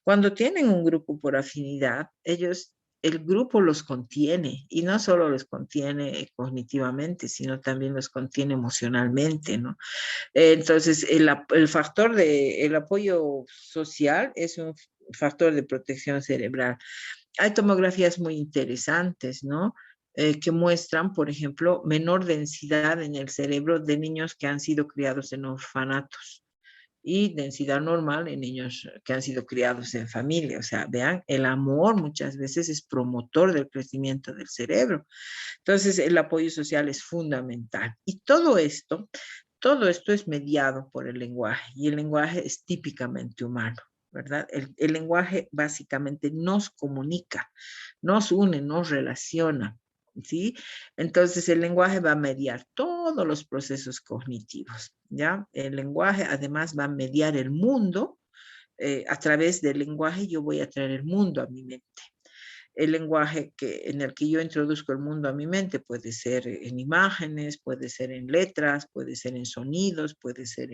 Cuando tienen un grupo por afinidad, el grupo los contiene y no solo los contiene cognitivamente, sino también los contiene emocionalmente, ¿no? Entonces, el factor el apoyo social es un factor de protección cerebral. Hay tomografías muy interesantes, ¿no? Que muestran, por ejemplo, menor densidad en el cerebro de niños que han sido criados en orfanatos y densidad normal en niños que han sido criados en familia. O sea, vean, el amor muchas veces es promotor del crecimiento del cerebro. Entonces, el apoyo social es fundamental. Y todo esto es mediado por el lenguaje y el lenguaje es típicamente humano, ¿verdad? El lenguaje básicamente nos comunica, nos une, nos relaciona, ¿sí? Entonces el lenguaje va a mediar todos los procesos cognitivos, ¿ya? El lenguaje además va a mediar el mundo. A través del lenguaje yo voy a traer el mundo a mi mente. El lenguaje en el que yo introduzco el mundo a mi mente puede ser en imágenes, puede ser en letras, puede ser en sonidos, puede ser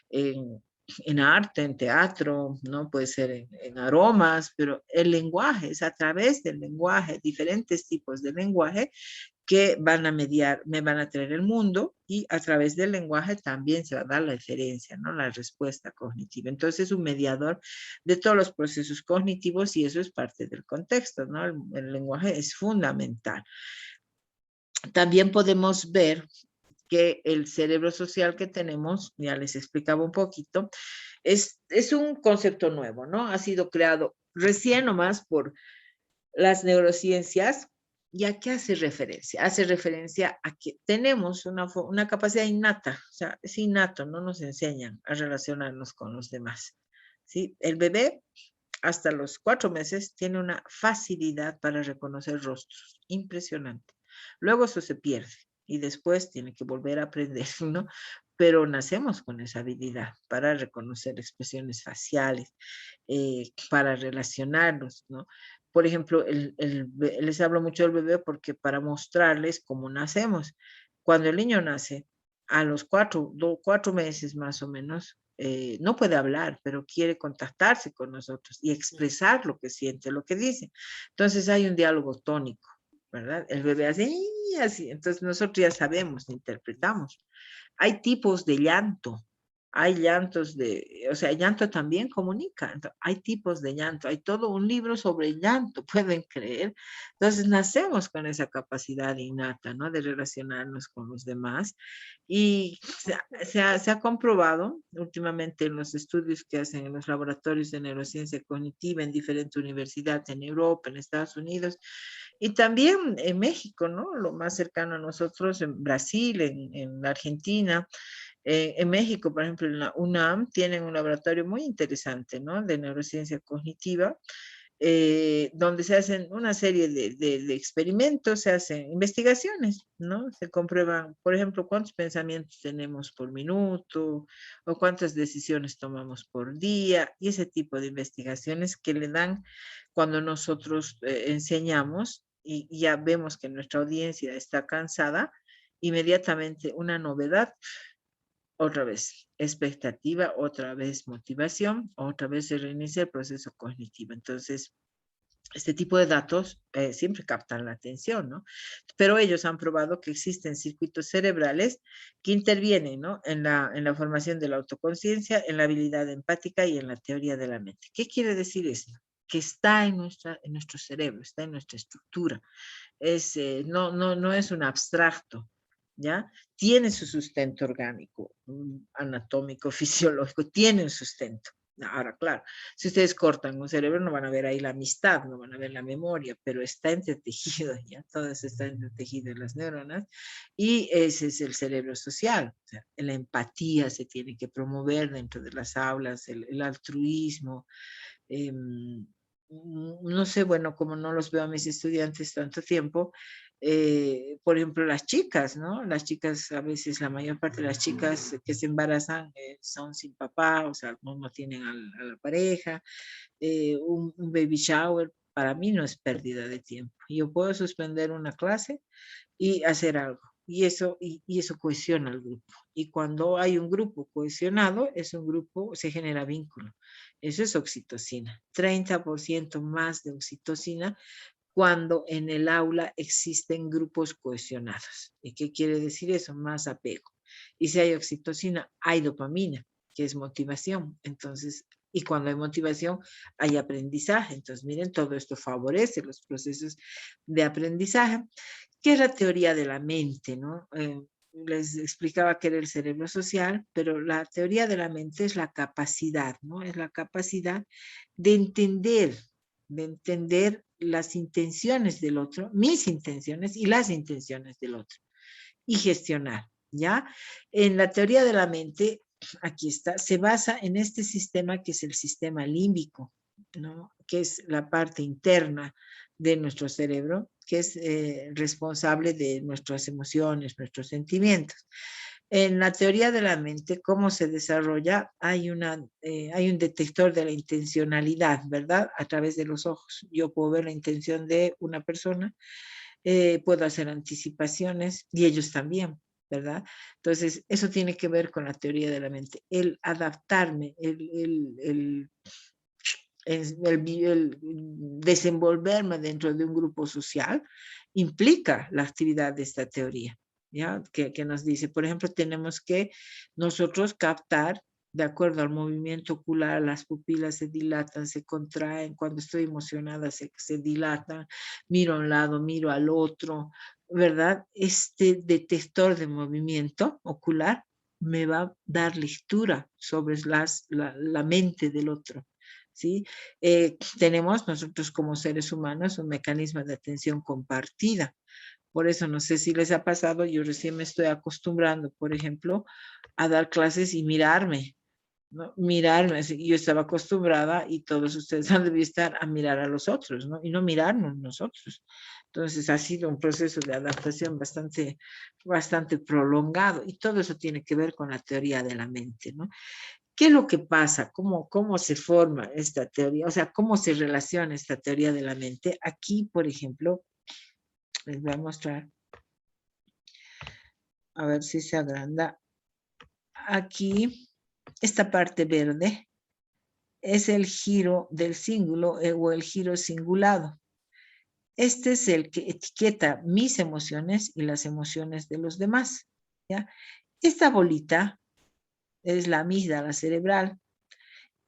en, en arte, en teatro, ¿no? Puede ser en aromas, pero el lenguaje es a través del lenguaje, diferentes tipos de lenguaje que van a mediar, me van a traer el mundo y a través del lenguaje también se va a dar la diferencia, ¿no? La respuesta cognitiva. Entonces es un mediador de todos los procesos cognitivos y eso es parte del contexto, ¿no? El lenguaje es fundamental. También podemos ver que el cerebro social que tenemos, ya les explicaba un poquito, es un concepto nuevo, ¿no? Ha sido creado recién nomás por las neurociencias. ¿Y a qué hace referencia? Hace referencia a que tenemos una capacidad innata, o sea, es innato, no nos enseñan a relacionarnos con los demás. ¿Sí? El bebé hasta los 4 meses tiene una facilidad para reconocer rostros, impresionante. Luego eso se pierde y después tiene que volver a aprender, ¿no? Pero nacemos con esa habilidad para reconocer expresiones faciales, para relacionarnos, ¿no? Por ejemplo, les hablo mucho del bebé porque para mostrarles cómo nacemos. Cuando el niño nace, a los 4 meses más o menos, no puede hablar, pero quiere contactarse con nosotros y expresar lo que siente, lo que dice. Entonces hay un diálogo tónico, ¿verdad? El bebé hace "y", así, entonces nosotros ya sabemos, interpretamos. Hay tipos de llanto, hay llantos o sea, el llanto también comunica, hay tipos de llanto, hay todo un libro sobre el llanto, pueden creer. Entonces nacemos con esa capacidad innata, ¿no? De relacionarnos con los demás y se ha comprobado últimamente en los estudios que hacen en los laboratorios de neurociencia cognitiva en diferentes universidades en Europa, en Estados Unidos y también en México, ¿no? Lo más cercano a nosotros, en Brasil, en Argentina. En México, por ejemplo, en la UNAM tienen un laboratorio muy interesante, ¿no? De neurociencia cognitiva, donde se hacen una serie de experimentos, se hacen investigaciones, ¿no? Se comprueban, por ejemplo, cuántos pensamientos tenemos por minuto o cuántas decisiones tomamos por día y ese tipo de investigaciones que le dan cuando nosotros enseñamos y ya vemos que nuestra audiencia está cansada, inmediatamente una novedad, otra vez expectativa, otra vez motivación, otra vez se reinicia el proceso cognitivo. Entonces, este tipo de datos siempre captan la atención, ¿no? Pero ellos han probado que existen circuitos cerebrales que intervienen, ¿no? En la formación de la autoconciencia, en la habilidad empática y en la teoría de la mente. ¿Qué quiere decir esto? Que está en nuestro cerebro, está en nuestra estructura. No es un abstracto, ¿ya? Tiene su sustento orgánico, anatómico, fisiológico, tiene un sustento. Ahora, claro, si ustedes cortan un cerebro, no van a ver ahí la amistad, no van a ver la memoria, pero está entretejido, ya todo eso está entretejido en las neuronas, y ese es el cerebro social. O sea, la empatía se tiene que promover dentro de las aulas, el altruismo, eh, no sé, bueno, como no los veo a mis estudiantes tanto tiempo, por ejemplo, las chicas, ¿no? Las chicas, a veces la mayor parte de las chicas que se embarazan son sin papá, o sea, no tienen a la pareja, un baby shower, para mí no es pérdida de tiempo. Yo puedo suspender una clase y hacer algo. Y eso cohesiona al grupo. Y cuando hay un grupo cohesionado, es un grupo, se genera vínculo. Eso es oxitocina. 30% más de oxitocina cuando en el aula existen grupos cohesionados. ¿Y qué quiere decir eso? Más apego. Y si hay oxitocina, hay dopamina, que es motivación. Entonces, y cuando hay motivación, hay aprendizaje. Entonces, miren, todo esto favorece los procesos de aprendizaje. ¿Qué es la teoría de la mente, no? Les explicaba que era el cerebro social, pero la teoría de la mente es la capacidad, ¿no? Es la capacidad de entender las intenciones del otro, mis intenciones y las intenciones del otro, y gestionar, ¿ya? En la teoría de la mente, aquí está, se basa en este sistema que es el sistema límbico, ¿no? Que es la parte interna de nuestro cerebro, que es responsable de nuestras emociones, nuestros sentimientos. En la teoría de la mente, ¿cómo se desarrolla? Hay un detector de la intencionalidad, ¿verdad? A través de los ojos. Yo puedo ver la intención de una persona, puedo hacer anticipaciones y ellos también, ¿verdad? Entonces, eso tiene que ver con la teoría de la mente. El adaptarme, el desenvolverme dentro de un grupo social implica la actividad de esta teoría, ¿ya? Que nos dice, por ejemplo, tenemos que nosotros captar de acuerdo al movimiento ocular, las pupilas se dilatan, se contraen, cuando estoy emocionada se dilatan, miro a un lado, miro al otro, ¿verdad? Este detector de movimiento ocular me va a dar lectura sobre la mente del otro. ¿Sí? Tenemos nosotros como seres humanos un mecanismo de atención compartida. Por eso no sé si les ha pasado, yo recién me estoy acostumbrando, por ejemplo, a dar clases y mirarme, ¿no? Mirarme, yo estaba acostumbrada y todos ustedes han debido estar a mirar a los otros, ¿no? Y no mirarnos nosotros. Entonces ha sido un proceso de adaptación bastante prolongado y todo eso tiene que ver con la teoría de la mente, ¿no? ¿Qué es lo que pasa? ¿Cómo se forma esta teoría? O sea, ¿cómo se relaciona esta teoría de la mente? Aquí, por ejemplo, les voy a mostrar, a ver si se agranda. Aquí, esta parte verde es el giro del cíngulo o el giro cingulado. Este es el que etiqueta mis emociones y las emociones de los demás, ¿ya? Esta bolita es la amígdala cerebral.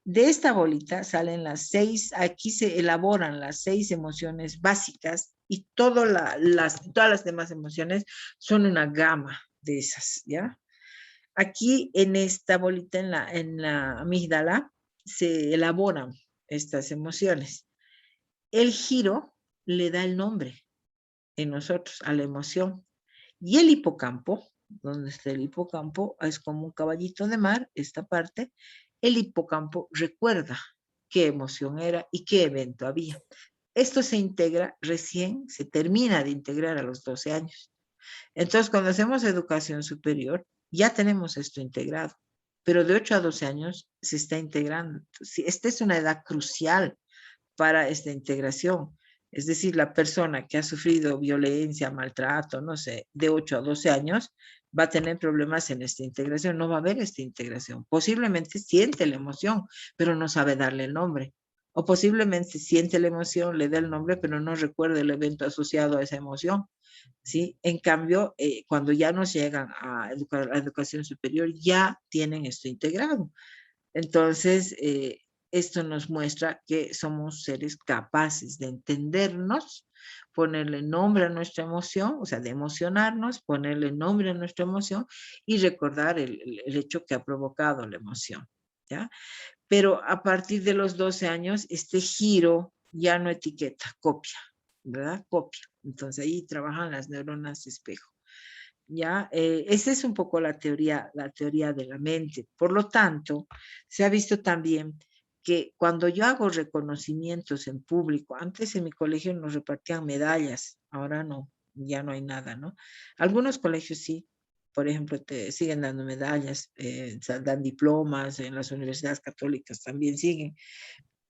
De esta bolita salen las 6, aquí se elaboran las 6 emociones básicas y todas las demás emociones son una gama de esas, ¿ya? Aquí en esta bolita, en la amígdala, se elaboran estas emociones. El giro le da el nombre en nosotros a la emoción. Y el hipocampo, donde está el hipocampo, es como un caballito de mar, esta parte, el hipocampo recuerda qué emoción era y qué evento había. Esto se integra recién, se termina de integrar a los 12 años. Entonces, cuando hacemos educación superior, ya tenemos esto integrado, pero de 8 a 12 años se está integrando. Entonces, esta es una edad crucial para esta integración. Es decir, la persona que ha sufrido violencia, maltrato, no sé, de 8 a 12 años, va a tener problemas en esta integración, no va a haber esta integración. Posiblemente siente la emoción, pero no sabe darle el nombre. O posiblemente siente la emoción, le da el nombre, pero no recuerda el evento asociado a esa emoción. ¿Sí? En cambio, cuando ya nos llegan a educación superior, ya tienen esto integrado. Entonces, esto nos muestra que somos seres capaces de entendernos, ponerle nombre a nuestra emoción, o sea, de emocionarnos, ponerle nombre a nuestra emoción y recordar el hecho que ha provocado la emoción, ¿ya? pero a partir de los 12 años, este giro ya no etiqueta, copia, ¿verdad? Copia. Entonces ahí trabajan las neuronas espejo. ¿Ya? Esa es un poco la teoría de la mente. Por lo tanto, se ha visto también que cuando yo hago reconocimientos en público, antes en mi colegio nos repartían medallas, ahora no, ya no hay nada, ¿no? Algunos colegios sí, por ejemplo, te siguen dando medallas, dan diplomas, en las universidades católicas también siguen,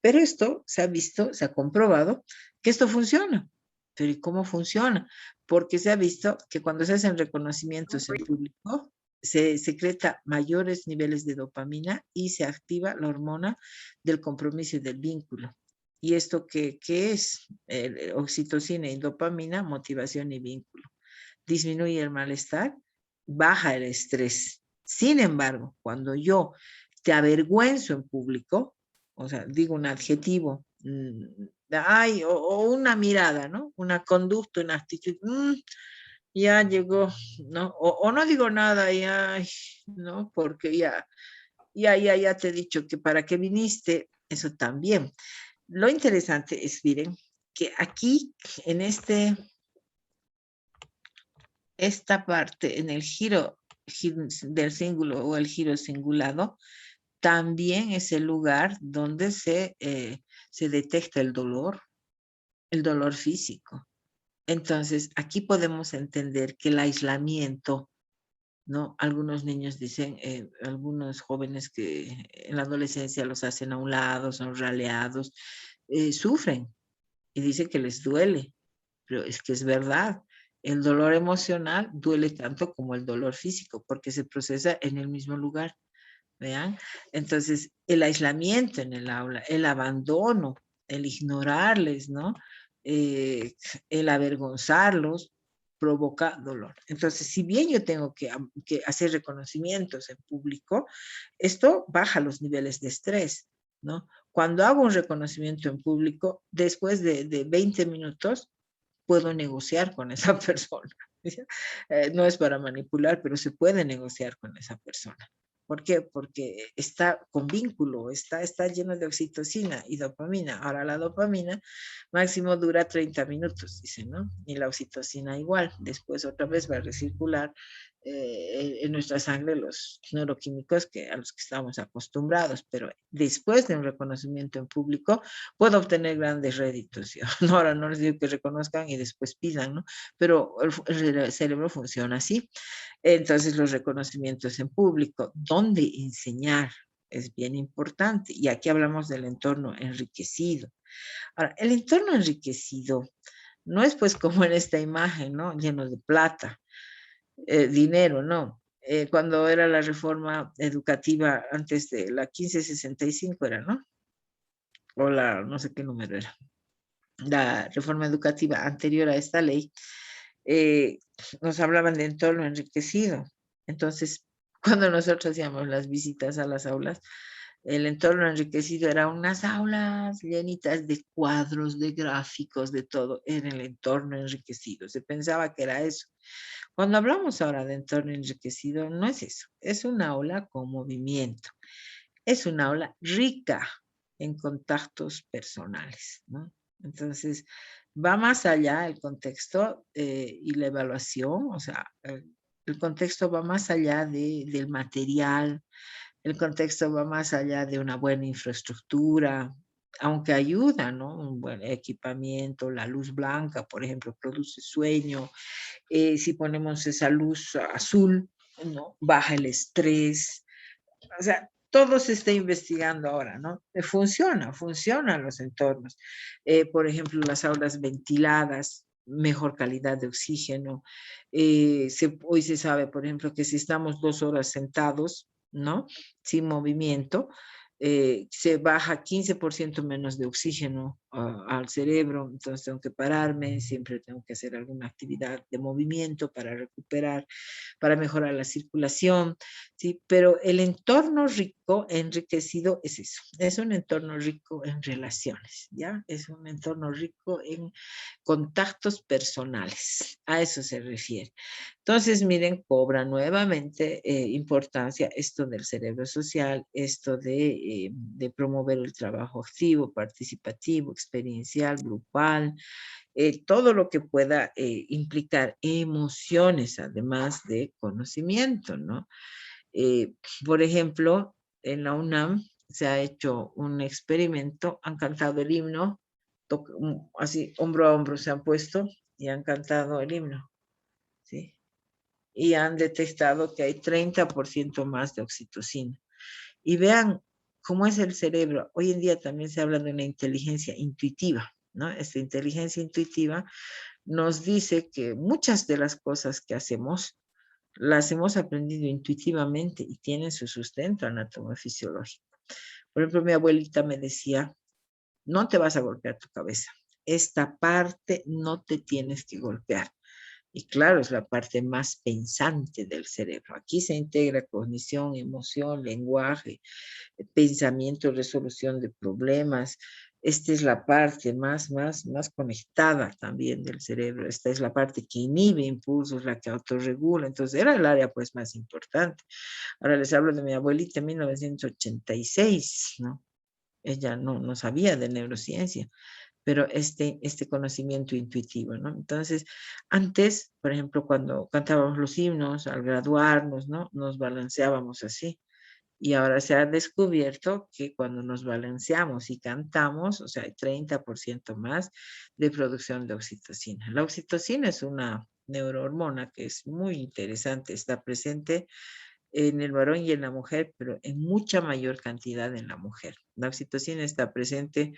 pero esto se ha visto, se ha comprobado que esto funciona. Pero ¿y cómo funciona? Porque se ha visto que cuando se hacen reconocimientos en público, se secreta mayores niveles de dopamina y se activa la hormona del compromiso y del vínculo. ¿Y esto qué es? Oxitocina y dopamina, motivación y vínculo. Disminuye el malestar, baja el estrés. Sin embargo, cuando yo te avergüenzo en público, o sea, digo un adjetivo, ay, o una mirada, ¿no? Una conducta, una actitud, ya llegó, ¿no? O no digo nada, ya, ¿no? Porque ya te he dicho que para qué viniste, eso también. Lo interesante es, miren, que aquí, en esta parte, en el giro del cíngulo o el giro cingulado, también es el lugar donde se detecta el dolor físico. Entonces, aquí podemos entender que el aislamiento, ¿no? Algunos niños dicen, algunos jóvenes que en la adolescencia los hacen a un lado, son raleados, sufren y dicen que les duele, pero es que es verdad. El dolor emocional duele tanto como el dolor físico porque se procesa en el mismo lugar. ¿Vean? Entonces, el aislamiento en el aula, el abandono, el ignorarles, ¿no? El avergonzarlos provoca dolor. Entonces, si bien yo tengo que hacer reconocimientos en público, esto baja los niveles de estrés, ¿no? Cuando hago un reconocimiento en público, después de 20 minutos, puedo negociar con esa persona. No es para manipular, pero se puede negociar con esa persona. ¿Por qué? Porque está con vínculo, está lleno de oxitocina y dopamina. Ahora la dopamina máximo dura 30 minutos, dice, ¿no? Y la oxitocina igual. Después otra vez va a recircular en nuestra sangre los neuroquímicos a los que estamos acostumbrados. Pero después de un reconocimiento en público, puedo obtener grandes réditos. Ahora no les digo que reconozcan y después pidan, ¿no? Pero el cerebro funciona así. Entonces, los reconocimientos en público, ¿dónde enseñar? Es bien importante. Y aquí hablamos del entorno enriquecido. Ahora, el entorno enriquecido no es pues como en esta imagen, ¿no? Lleno de plata, dinero, no. Cuando era la reforma educativa antes de la 1565 era, ¿no? O la, no sé qué número era. La reforma educativa anterior a esta ley, eh, nos hablaban de entorno enriquecido. Entonces, cuando nosotros hacíamos las visitas a las aulas, el entorno enriquecido era unas aulas llenitas de cuadros, de gráficos, de todo. Era el entorno enriquecido. Se pensaba que era eso. Cuando hablamos ahora de entorno enriquecido, no es eso. Es una aula con movimiento. Es una aula rica en contactos personales, ¿no? Entonces, va más allá el contexto y la evaluación, o sea, el contexto va más allá del material, el contexto va más allá de una buena infraestructura, aunque ayuda, ¿no? Un buen equipamiento, la luz blanca, por ejemplo, produce sueño. Si ponemos esa luz azul, ¿no? Baja el estrés. O sea, todo se está investigando ahora, ¿no? Funcionan los entornos. Por ejemplo, las aulas ventiladas, mejor calidad de oxígeno. Hoy se sabe, por ejemplo, que si estamos 2 horas sentados, ¿no? Sin movimiento, se baja 15% menos de oxígeno al cerebro, entonces tengo que pararme, siempre tengo que hacer alguna actividad de movimiento para recuperar, para mejorar la circulación, ¿sí? Pero el entorno rico, enriquecido, es eso, es un entorno rico en relaciones, ¿ya? Es un entorno rico en contactos personales, a eso se refiere. Entonces, miren, cobra nuevamente importancia esto del cerebro social, esto de promover el trabajo activo, participativo, experiencial, grupal, todo lo que pueda implicar emociones, además de conocimiento, ¿no? Eh, por ejemplo, en la UNAM se ha hecho un experimento, han cantado el himno, así hombro a hombro se han puesto y han cantado el himno, ¿sí? Y han detectado que hay 30% más de oxitocina. Y vean cómo es el cerebro. Hoy en día también se habla de una inteligencia intuitiva, ¿no? Esta inteligencia intuitiva nos dice que muchas de las cosas que hacemos las hemos aprendido intuitivamente y tienen su sustento anatomofisiológico. Por ejemplo, mi abuelita me decía, no te vas a golpear tu cabeza. Esta parte no te tienes que golpear. Y claro, es la parte más pensante del cerebro. Aquí se integra cognición, emoción, lenguaje, pensamiento, resolución de problemas. Esta es la parte más conectada también del cerebro. Esta es la parte que inhibe impulsos, la que autorregula. Entonces, era el área pues más importante. Ahora les hablo de mi abuelita en 1986, ¿no? Ella no sabía de neurociencia, pero este conocimiento intuitivo, ¿no? Entonces, antes, por ejemplo, cuando cantábamos los himnos, al graduarnos, ¿no? Nos balanceábamos así. Y ahora se ha descubierto que cuando nos balanceamos y cantamos, o sea, hay 30% más de producción de oxitocina. La oxitocina es una neurohormona que es muy interesante, está presente en el varón y en la mujer, pero en mucha mayor cantidad en la mujer. La oxitocina está presente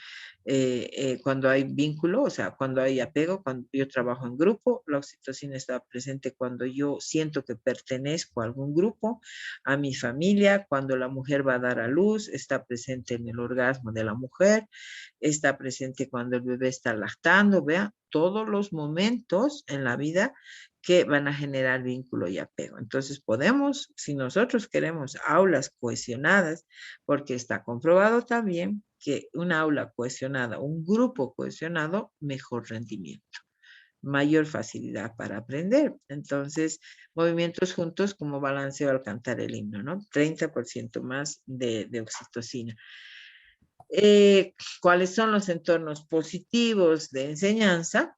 cuando hay vínculo, o sea, cuando hay apego, cuando yo trabajo en grupo. La oxitocina está presente cuando yo siento que pertenezco a algún grupo, a mi familia, cuando la mujer va a dar a luz, está presente en el orgasmo de la mujer, está presente cuando el bebé está lactando, vea, todos los momentos en la vida que van a generar vínculo y apego. Entonces podemos, si nosotros queremos aulas cohesionadas, porque está comprobado también que una aula cohesionada, un grupo cohesionado, mejor rendimiento, mayor facilidad para aprender. Entonces, movimientos juntos como balanceo al cantar el himno, ¿no? 30% más de oxitocina. ¿Cuáles son los entornos positivos de enseñanza?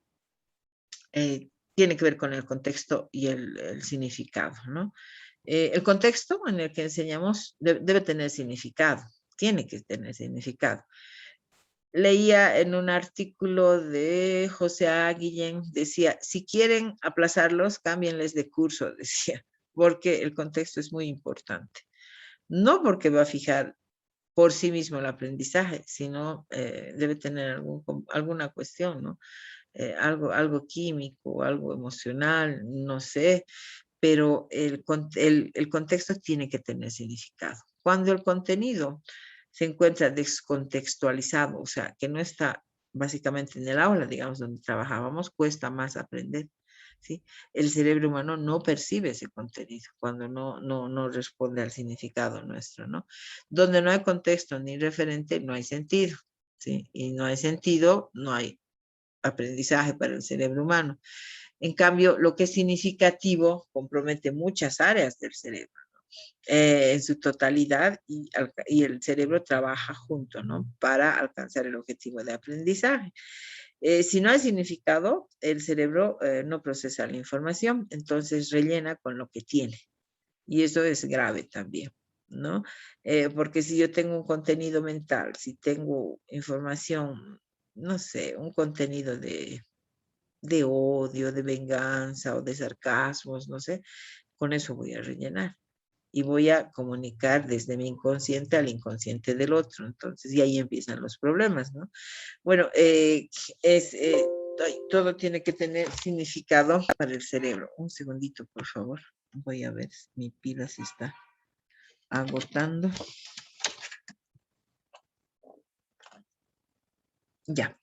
Tiene que ver con el contexto y el significado, ¿no? El contexto en el que enseñamos debe tener significado, tiene que tener significado. Leía en un artículo de José A. Guillén, decía, si quieren aplazarlos, cámbienles de curso, decía, porque el contexto es muy importante. No porque va a fijar por sí mismo el aprendizaje, sino debe tener alguna cuestión, ¿no? Algo químico, algo emocional, no sé, pero el contexto tiene que tener significado. Cuando el contenido se encuentra descontextualizado, o sea, que no está básicamente en el aula, digamos, donde trabajábamos, cuesta más aprender. ¿Sí? El cerebro humano no percibe ese contenido cuando no responde al significado nuestro, ¿no? Donde no hay contexto ni referente, no hay sentido, ¿sí? Y no hay sentido, no hay aprendizaje para el cerebro humano. En cambio, lo que es significativo compromete muchas áreas del cerebro, ¿no? En su totalidad y el cerebro trabaja junto, ¿no? Para alcanzar el objetivo de aprendizaje. Si no hay significado, el cerebro no procesa la información, entonces rellena con lo que tiene. Y eso es grave también, ¿no? Porque si yo tengo un contenido mental, si tengo información, no sé, un contenido de odio, de venganza o de sarcasmos, no sé, con eso voy a rellenar y voy a comunicar desde mi inconsciente al inconsciente del otro. Entonces, y ahí empiezan los problemas, ¿no? Bueno, es, todo tiene que tener significado para el cerebro. Un segundito, por favor. Voy a ver, mi pila se está agotando. Ya.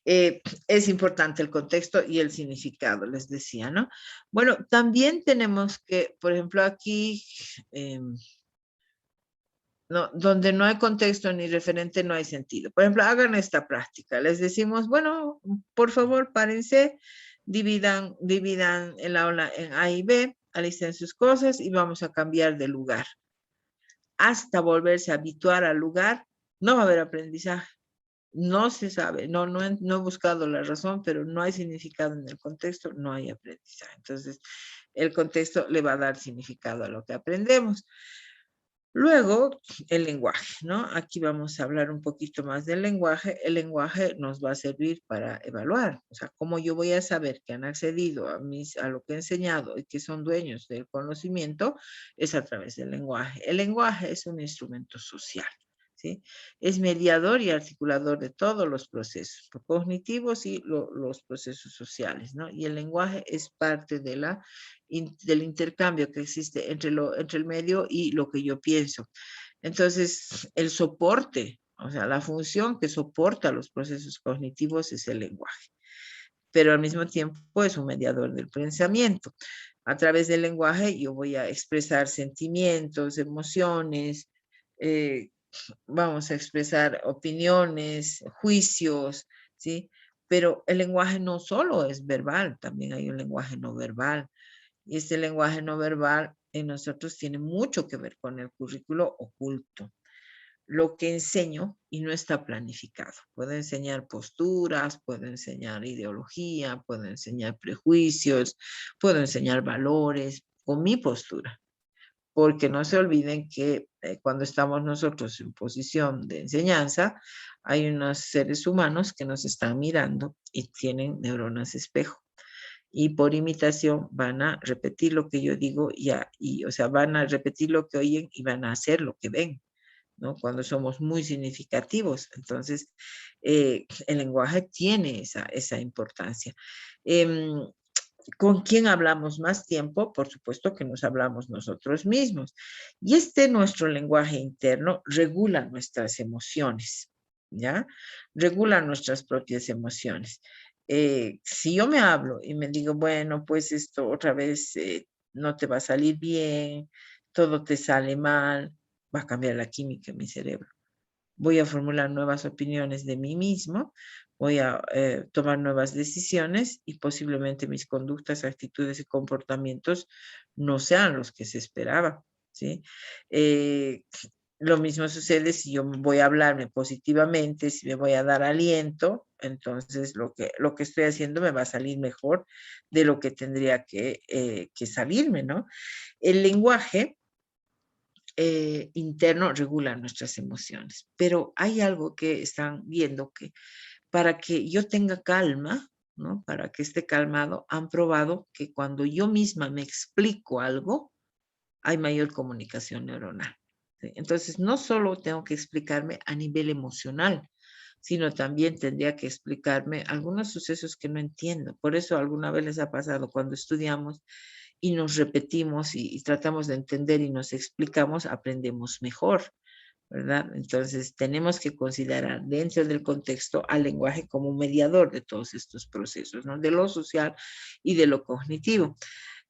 Es importante el contexto y el significado, les decía, ¿no? Bueno, también tenemos que, por ejemplo, aquí, no, donde no hay contexto ni referente, no hay sentido. Por ejemplo, hagan esta práctica. Les decimos, bueno, por favor, párense, dividan el aula en A y B, alisten sus cosas y vamos a cambiar de lugar. Hasta volverse a habituar al lugar, no va a haber aprendizaje. No se sabe, no he buscado la razón, pero no hay significado en el contexto, no hay aprendizaje. Entonces, el contexto le va a dar significado a lo que aprendemos. Luego, el lenguaje, ¿no? Aquí vamos a hablar un poquito más del lenguaje. El lenguaje nos va a servir para evaluar, o sea, cómo yo voy a saber que han accedido a lo que he enseñado y que son dueños del conocimiento, es a través del lenguaje. El lenguaje es un instrumento social. ¿Sí? Es mediador y articulador de todos los procesos cognitivos y los procesos sociales, ¿no? Y el lenguaje es parte de del intercambio que existe entre el medio y lo que yo pienso. Entonces, el soporte, o sea, la función que soporta los procesos cognitivos es el lenguaje, pero al mismo tiempo es un mediador del pensamiento. A través del lenguaje yo voy a expresar sentimientos, emociones, eh, vamos a expresar opiniones, juicios, ¿sí? Pero el lenguaje no solo es verbal, también hay un lenguaje no verbal. Y este lenguaje no verbal en nosotros tiene mucho que ver con el currículo oculto. Lo que enseño y no está planificado. Puedo enseñar posturas, puedo enseñar ideología, puedo enseñar prejuicios, puedo enseñar valores con mi postura, porque no se olviden que cuando estamos nosotros en posición de enseñanza, hay unos seres humanos que nos están mirando y tienen neuronas espejo. Y por imitación van a repetir lo que yo digo o sea, van a repetir lo que oyen y van a hacer lo que ven, ¿no? Cuando somos muy significativos. Entonces, el lenguaje tiene esa importancia. Eh, ¿Con quién hablamos más tiempo? Por supuesto que nos hablamos nosotros mismos. Y nuestro lenguaje interno regula nuestras emociones, ¿ya? Regula nuestras propias emociones. Si yo me hablo y me digo, bueno, pues esto otra vez no te va a salir bien, todo te sale mal, va a cambiar la química en mi cerebro. Voy a formular nuevas opiniones de mí mismo, voy a tomar nuevas decisiones y posiblemente mis conductas, actitudes y comportamientos no sean los que se esperaba, ¿sí? Eh, lo mismo sucede si yo voy a hablarme positivamente, si me voy a dar aliento, entonces lo que estoy haciendo me va a salir mejor de lo que tendría que salirme, ¿no? El lenguaje interno regula nuestras emociones. Pero hay algo que están viendo que para que yo tenga calma, ¿no? Para que esté calmado, han probado que cuando yo misma me explico algo, hay mayor comunicación neuronal. ¿Sí? Entonces, no solo tengo que explicarme a nivel emocional, sino también tendría que explicarme algunos sucesos que no entiendo. Por eso alguna vez les ha pasado cuando estudiamos y nos repetimos y tratamos de entender y nos explicamos, aprendemos mejor, ¿verdad? Entonces tenemos que considerar dentro del contexto al lenguaje como un mediador de todos estos procesos, ¿no? De lo social y de lo cognitivo.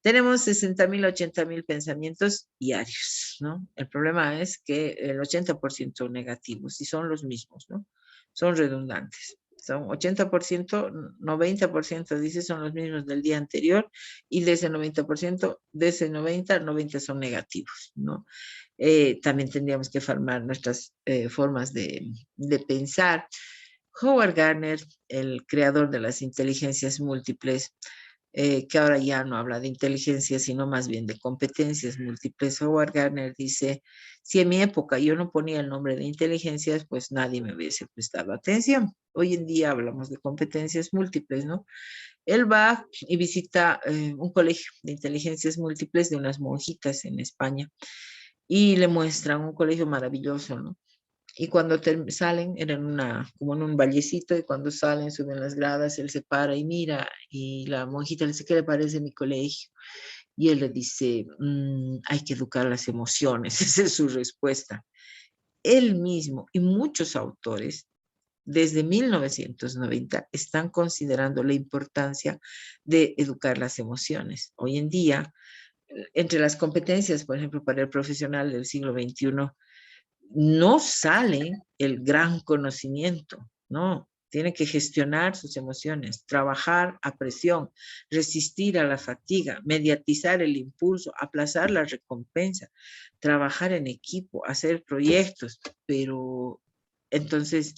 Tenemos 60.000, 80.000 pensamientos diarios, ¿no? El problema es que el 80% negativos y son los mismos, ¿no? Son redundantes. Son 80%, 90% dice son los mismos del día anterior y de ese 90%, de ese 90 son negativos, ¿no? También tendríamos que formar nuestras formas de pensar. Howard Gardner, el creador de las inteligencias múltiples, que ahora ya no habla de inteligencia, sino más bien de competencias múltiples. Howard Gardner dice, si en mi época yo no ponía el nombre de inteligencias, pues nadie me hubiese prestado atención. Hoy en día hablamos de competencias múltiples, ¿no? Él va y visita un colegio de inteligencias múltiples de unas monjitas en España y le muestran un colegio maravilloso, ¿no? Y cuando salen, eran como en un vallecito, y cuando salen, suben las gradas, él se para y mira, y la monjita le dice, ¿qué le parece mi colegio? Y él le dice, hay que educar las emociones, esa es su respuesta. Él mismo y muchos autores desde 1990 están considerando la importancia de educar las emociones. Hoy en día, entre las competencias, por ejemplo, para el profesional del siglo XXI, no sale el gran conocimiento, no. Tiene que gestionar sus emociones, trabajar a presión, resistir a la fatiga, mediatizar el impulso, aplazar la recompensa, trabajar en equipo, hacer proyectos. Pero entonces,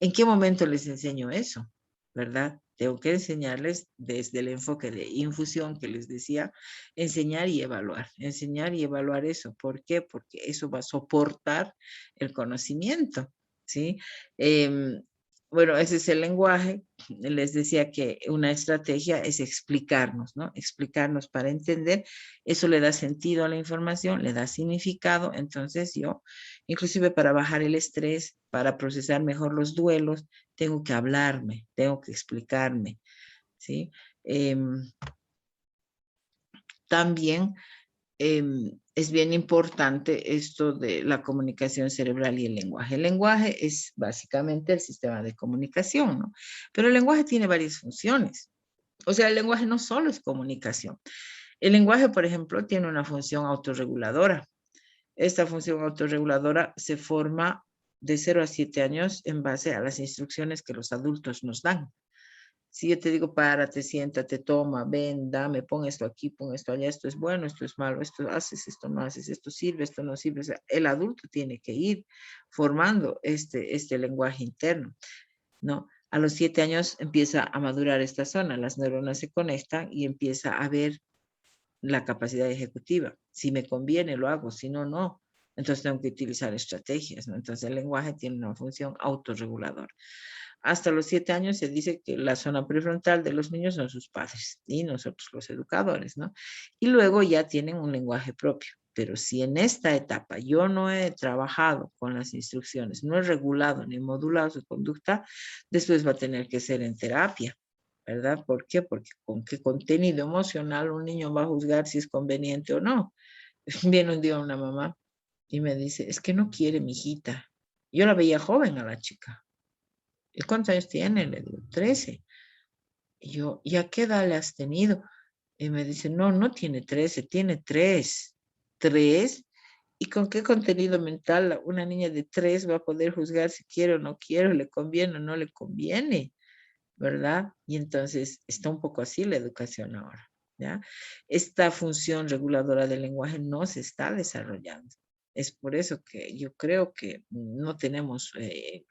¿en qué momento les enseño eso? ¿Verdad? Tengo que enseñarles desde el enfoque de infusión que les decía, enseñar y evaluar eso. ¿Por qué? Porque eso va a soportar el conocimiento, ¿sí? Eh, bueno, ese es el lenguaje. Les decía que una estrategia es explicarnos, ¿no? Explicarnos para entender. Eso le da sentido a la información, le da significado. Entonces yo, inclusive para bajar el estrés, para procesar mejor los duelos, tengo que hablarme, tengo que explicarme, ¿sí? Eh, También es bien importante esto de la comunicación cerebral y el lenguaje. El lenguaje es básicamente el sistema de comunicación, ¿no? Pero el lenguaje tiene varias funciones. O sea, el lenguaje no solo es comunicación. El lenguaje, por ejemplo, tiene una función autorreguladora. Esta función autorreguladora se forma de 0 a 7 años en base a las instrucciones que los adultos nos dan. Si yo te digo, párate, siéntate, toma, ven, dame, pon esto aquí, pon esto allá, esto es bueno, esto es malo, esto haces, esto no haces, esto sirve, esto no sirve. O sea, el adulto tiene que ir formando este lenguaje interno, ¿no? A los 7 años empieza a madurar esta zona, las neuronas se conectan y empieza a ver la capacidad ejecutiva. Si me conviene, lo hago, si no, no. Entonces tengo que utilizar estrategias, ¿no? Entonces el lenguaje tiene una función autorreguladora. Hasta los 7 años se dice que la zona prefrontal de los niños son sus padres y nosotros los educadores, ¿no? Y luego ya tienen un lenguaje propio. Pero si en esta etapa yo no he trabajado con las instrucciones, no he regulado ni modulado su conducta, después va a tener que ser en terapia, ¿verdad? ¿Por qué? Porque con qué contenido emocional un niño va a juzgar si es conveniente o no. Viene un día una mamá y me dice, es que no quiere mi hijita. Yo la veía joven a la chica. ¿Y cuántos años tiene? Le digo, 13. Y yo, ¿y a qué edad le has tenido? Y me dice, no, no tiene 13, tiene 3. ¿3? ¿Y con qué contenido mental una niña de 3 va a poder juzgar si quiere o no quiere, le conviene o no le conviene? ¿Verdad? Y entonces está un poco así la educación ahora, ¿ya? Esta función reguladora del lenguaje no se está desarrollando. Es por eso que yo creo que no tenemos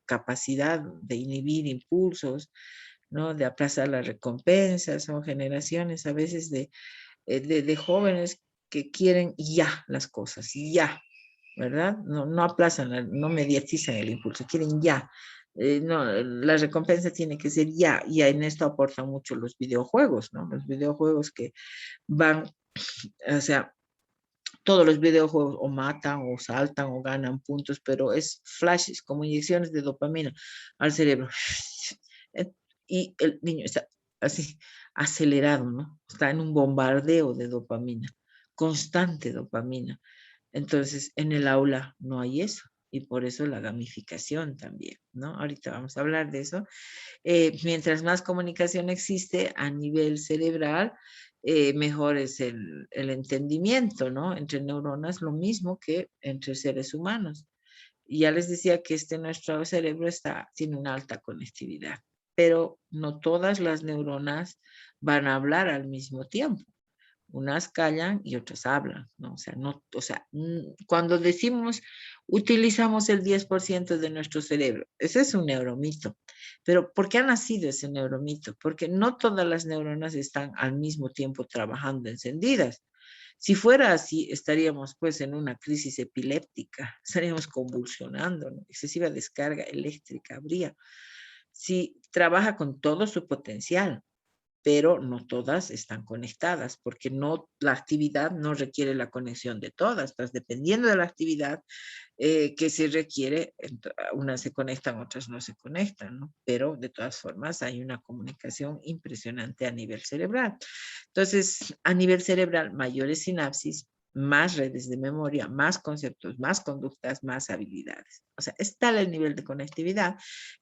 capacidad de inhibir impulsos, ¿no? De aplazar las recompensas. Son generaciones a veces de jóvenes que quieren ya las cosas, ya, ¿verdad? No, no aplazan, no mediatizan el impulso, quieren ya. No, la recompensa tiene que ser ya, y en esto aportan mucho los videojuegos, ¿no? Los videojuegos que van, o sea, todos los videojuegos o matan o saltan o ganan puntos, pero es flashes, como inyecciones de dopamina al cerebro. Y el niño está así acelerado, ¿no? Está en un bombardeo de dopamina, constante dopamina. Entonces, en el aula no hay eso. Y por eso la gamificación también, ¿no? Ahorita vamos a hablar de eso. Mientras más comunicación existe a nivel cerebral, mejor es el entendimiento, ¿no? Entre neuronas, lo mismo que entre seres humanos. Y ya les decía que nuestro cerebro tiene una alta conectividad, pero no todas las neuronas van a hablar al mismo tiempo. Unas callan y otras hablan, ¿no? O sea, no, o sea, cuando decimos utilizamos el 10% de nuestro cerebro, ese es un neuromito. Pero ¿por qué ha nacido ese neuromito? Porque no todas las neuronas están al mismo tiempo trabajando encendidas. Si fuera así, estaríamos pues en una crisis epiléptica, estaríamos convulsionando, ¿no? Excesiva descarga eléctrica habría. Si trabaja con todo su potencial, pero no todas están conectadas, porque no, la actividad no requiere la conexión de todas. Entonces, dependiendo de la actividad que se requiere, unas se conectan, otras no se conectan, ¿no? Pero de todas formas hay una comunicación impresionante a nivel cerebral. Entonces, a nivel cerebral, mayores sinapsis, más redes de memoria, más conceptos, más conductas, más habilidades. O sea, es tal el nivel de conectividad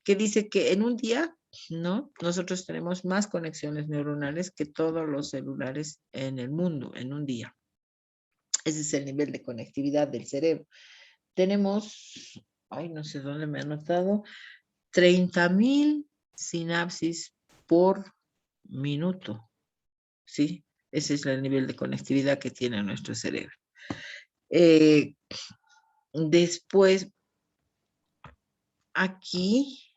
que dice que en un día, ¿no? Nosotros tenemos más conexiones neuronales que todos los celulares en el mundo en un día. Ese es el nivel de conectividad del cerebro. Tenemos, ay, no sé dónde me he anotado, 30.000 sinapsis por minuto, ¿sí? Ese es el nivel de conectividad que tiene nuestro cerebro. Eh, Después, aquí,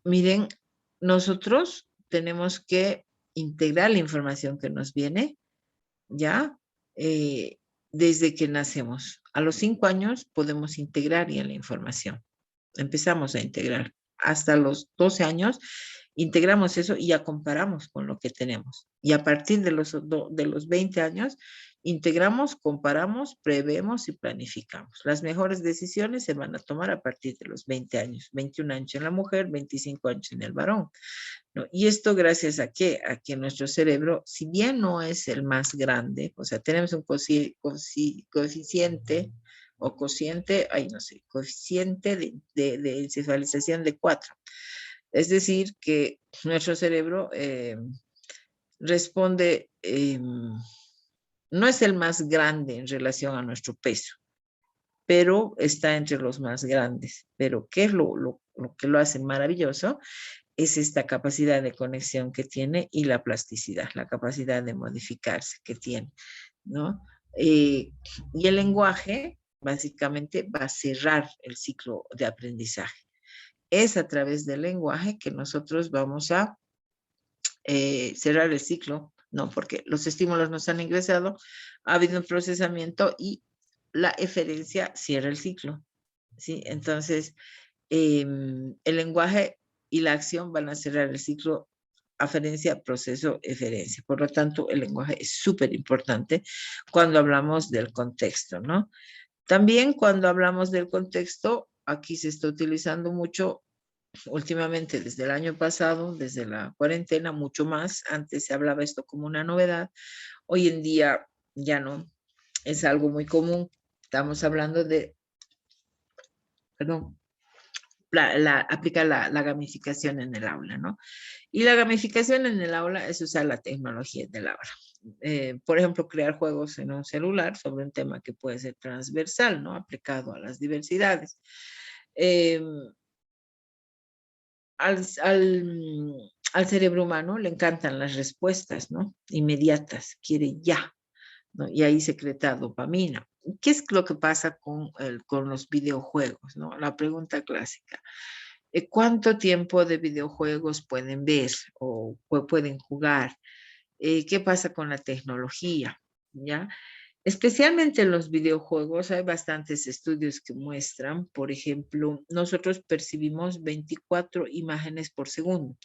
miren, nosotros tenemos que integrar la información que nos viene, ¿ya? Desde que nacemos. A los 5 años podemos integrar ya la información. Empezamos a integrar. Hasta los 12 años integramos eso y ya comparamos con lo que tenemos. Y a partir de los 20 años, integramos, comparamos, prevemos y planificamos. Las mejores decisiones se van a tomar a partir de los 20 años, 21 años en la mujer, 25 años en el varón, ¿no? Y esto gracias a qué? A que nuestro cerebro, si bien no es el más grande, o sea, tenemos un coeficiente o cociente, ay, no sé, coeficiente de encefalización de 4. Es decir, que nuestro cerebro responde, no es el más grande en relación a nuestro peso, pero está entre los más grandes. Pero ¿qué es lo que lo hace maravilloso? Es esta capacidad de conexión que tiene y la plasticidad, la capacidad de modificarse que tiene, ¿no? Y el lenguaje básicamente va a cerrar el ciclo de aprendizaje. Es a través del lenguaje que nosotros vamos a cerrar el ciclo, ¿no? Porque los estímulos nos han ingresado, ha habido un procesamiento y la eferencia cierra el ciclo, ¿sí? Entonces, el lenguaje y la acción van a cerrar el ciclo aferencia, proceso, eferencia. Por lo tanto, el lenguaje es súper importante cuando hablamos del contexto, ¿no? También cuando hablamos del contexto, aquí se está utilizando mucho últimamente desde el año pasado, desde la cuarentena, mucho más. Antes se hablaba esto como una novedad. Hoy en día ya no, es algo muy común. Estamos hablando de, perdón, aplicar la gamificación en el aula, ¿no? Y la gamificación en el aula es usar la tecnología del aula. Por ejemplo, crear juegos en un celular sobre un tema que puede ser transversal, ¿no? Aplicado a las diversidades. Eh, al cerebro humano le encantan las respuestas, ¿no? Inmediatas, quiere ya, ¿no? Y ahí secreta dopamina. ¿Qué es lo que pasa con los videojuegos, ¿no? La pregunta clásica. ¿Cuánto tiempo de videojuegos pueden ver o pueden jugar? ¿Qué pasa con la tecnología? ¿Ya? Especialmente en los videojuegos hay bastantes estudios que muestran, por ejemplo, nosotros percibimos 24 imágenes por segundo,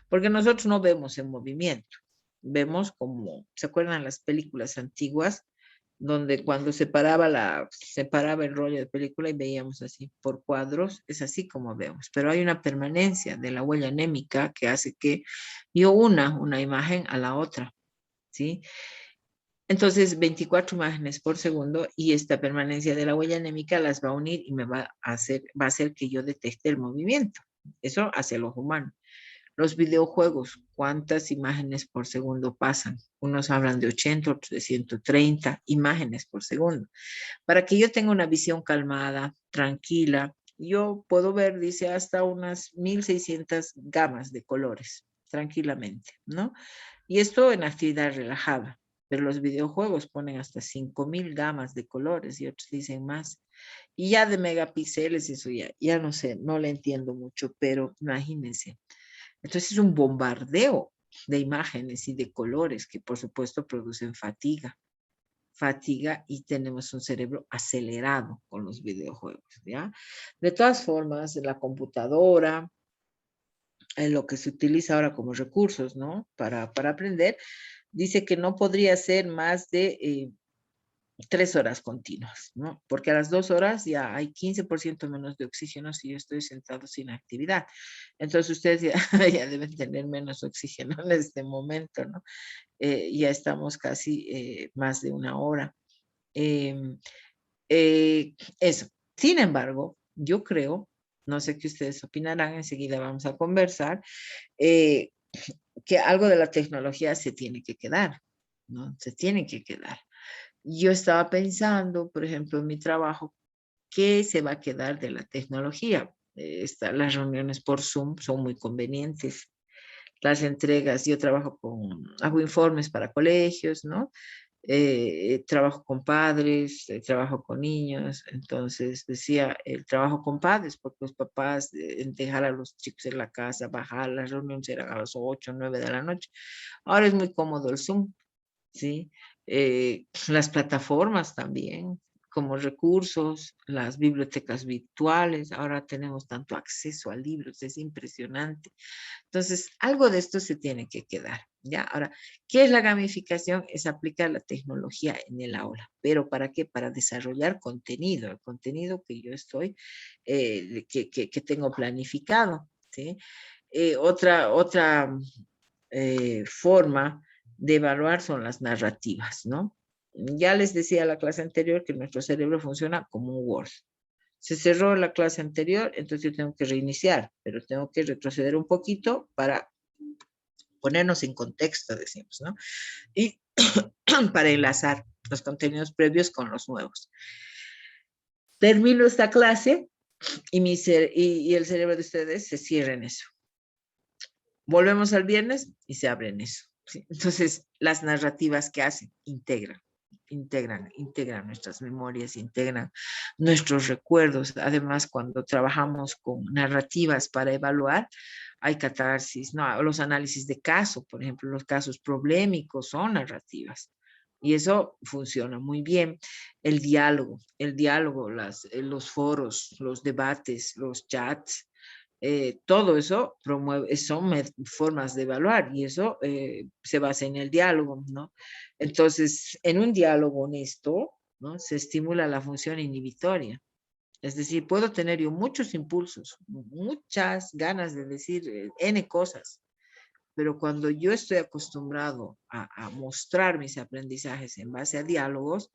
porque nosotros no vemos en movimiento, vemos como, ¿se acuerdan las películas antiguas? Donde cuando separaba el rollo de película y veíamos así por cuadros, es así como vemos, pero hay una permanencia de la huella anémica que hace que yo una imagen a la otra, ¿sí? Entonces, 24 imágenes por segundo y esta permanencia de la huella anémica las va a unir y va a hacer que yo detecte el movimiento. Eso hace el ojo humano. Los videojuegos, ¿cuántas imágenes por segundo pasan? Unos hablan de 80, otros de 130 imágenes por segundo. Para que yo tenga una visión calmada, tranquila, yo puedo ver, dice, hasta unas 1.600 gamas de colores, tranquilamente, ¿no? Y esto en actividad relajada. Pero los videojuegos ponen hasta 5.000 gamas de colores y otros dicen más. Y ya de megapíxeles, eso ya no sé, no le entiendo mucho, pero imagínense. Entonces es un bombardeo de imágenes y de colores que por supuesto producen fatiga y tenemos un cerebro acelerado con los videojuegos, ¿ya? De todas formas, la computadora, lo que se utiliza ahora como recursos, ¿no? Para aprender, dice que no podría ser más de 3 horas continuas, ¿no? Porque a las 2 horas ya hay 15% menos de oxígeno si yo estoy sentado sin actividad. Entonces ustedes ya, ya deben tener menos oxígeno en este momento, ¿no? Ya estamos casi más de 1 hora. Em, eso. Sin embargo, yo creo, no sé qué ustedes opinarán, enseguida vamos a conversar, eh, que algo de la tecnología se tiene que quedar, ¿no? Se tiene que quedar. Yo estaba pensando, por ejemplo, en mi trabajo, ¿qué se va a quedar de la tecnología? Las reuniones por Zoom son muy convenientes. Las entregas, yo hago informes para colegios, ¿no? Trabajo con padres, trabajo con niños, entonces decía el trabajo con padres, porque los papás dejar a los chicos en la casa, bajar, las reuniones eran a las 8, 9 de la noche. Ahora es muy cómodo el Zoom, ¿sí? Las plataformas también, como recursos, las bibliotecas virtuales, ahora tenemos tanto acceso a libros, es impresionante. Entonces, algo de esto se tiene que quedar, ¿ya? Ahora, ¿qué es la gamificación? Es aplicar la tecnología en el aula. ¿Pero para qué? Para desarrollar contenido, el contenido que yo que tengo planificado, ¿sí? Otra forma de evaluar son las narrativas, ¿no? Ya les decía la clase anterior que nuestro cerebro funciona como un Word. Se cerró la clase anterior, entonces yo tengo que reiniciar, pero tengo que retroceder un poquito para ponernos en contexto, decimos, ¿no? Y para enlazar los contenidos previos con los nuevos. Termino esta clase y el cerebro de ustedes se cierra en eso. Volvemos al viernes y se abre en eso. ¿Sí? Entonces, las narrativas que hacen, integran nuestras memorias, integran nuestros recuerdos. Además, cuando trabajamos con narrativas para evaluar, hay catarsis, ¿no? Los análisis de caso, por ejemplo, los casos problemáticos son narrativas. Y eso funciona muy bien. El diálogo, los foros, los debates, los chats, todo eso son formas de evaluar y eso se basa en el diálogo, ¿no? Entonces, en un diálogo honesto, ¿no? Se estimula la función inhibitoria. Es decir, puedo tener yo muchos impulsos, muchas ganas de decir N cosas, pero cuando yo estoy acostumbrado a mostrar mis aprendizajes en base a diálogos,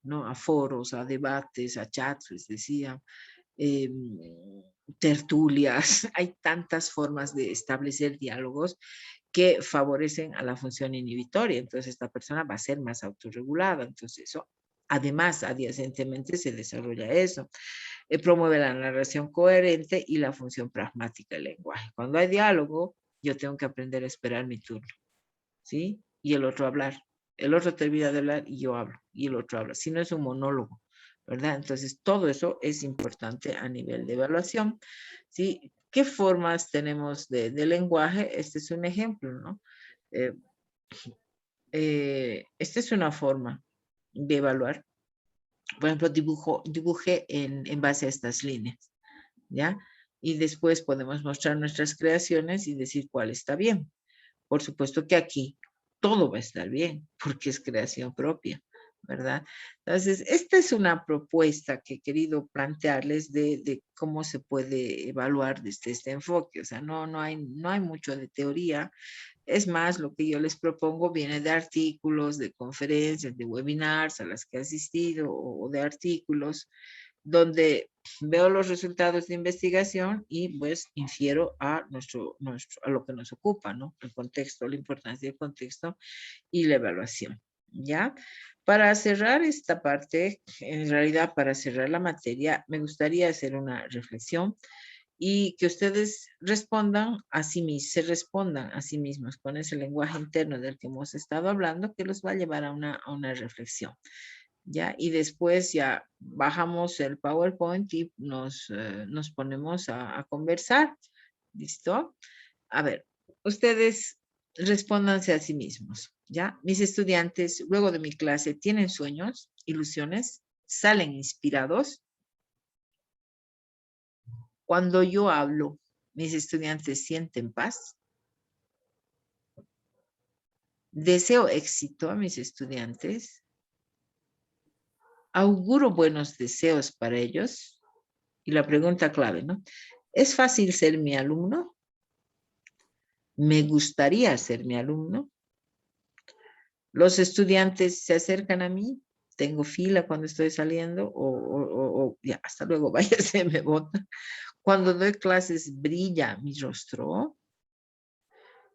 ¿no? A foros, a debates, a chats, les decía, eh, tertulias, hay tantas formas de establecer diálogos que favorecen a la función inhibitoria. Entonces, esta persona va a ser más autorregulada. Entonces, eso, además, adyacentemente se desarrolla eso. Promueve la narración coherente y la función pragmática del lenguaje. Cuando hay diálogo, yo tengo que aprender a esperar mi turno, ¿sí? Y el otro hablar. El otro termina de hablar y yo hablo, y el otro habla. Si no es un monólogo, ¿verdad? Entonces, todo eso es importante a nivel de evaluación, ¿sí? ¿Qué formas tenemos de lenguaje? Este es un ejemplo, ¿no? Eh, esta es una forma de evaluar. Por ejemplo, dibuje en base a estas líneas, ¿ya? Y después podemos mostrar nuestras creaciones y decir cuál está bien. Por supuesto que aquí todo va a estar bien, porque es creación propia, ¿verdad? Entonces, esta es una propuesta que he querido plantearles de cómo se puede evaluar desde este enfoque. O sea, no hay mucho de teoría. Es más, lo que yo les propongo viene de artículos, de conferencias, de webinars a las que he asistido o de artículos donde veo los resultados de investigación y pues infiero a a lo que nos ocupa, ¿no? El contexto, la importancia del contexto y la evaluación, ¿ya? Para cerrar esta parte, en realidad para cerrar la materia, me gustaría hacer una reflexión y que ustedes respondan a sí mismos, se respondan a sí mismos con ese lenguaje interno del que hemos estado hablando, que los va a llevar a una reflexión. ¿Ya? Y después ya bajamos el PowerPoint y nos ponemos a conversar. ¿Listo? A ver, ustedes respóndanse a sí mismos, ¿ya? Mis estudiantes, luego de mi clase, ¿tienen sueños, ilusiones? ¿Salen inspirados? Cuando yo hablo, ¿mis estudiantes sienten paz? ¿Deseo éxito a mis estudiantes? Auguro buenos deseos para ellos. Y la pregunta clave, ¿no? ¿Es fácil ser mi alumno? ¿Me gustaría ser mi alumno? ¿Los estudiantes se acercan a mí? ¿Tengo fila cuando estoy saliendo? ¿O ya, hasta luego, váyase, me bota? Cuando doy clases, ¿brilla mi rostro?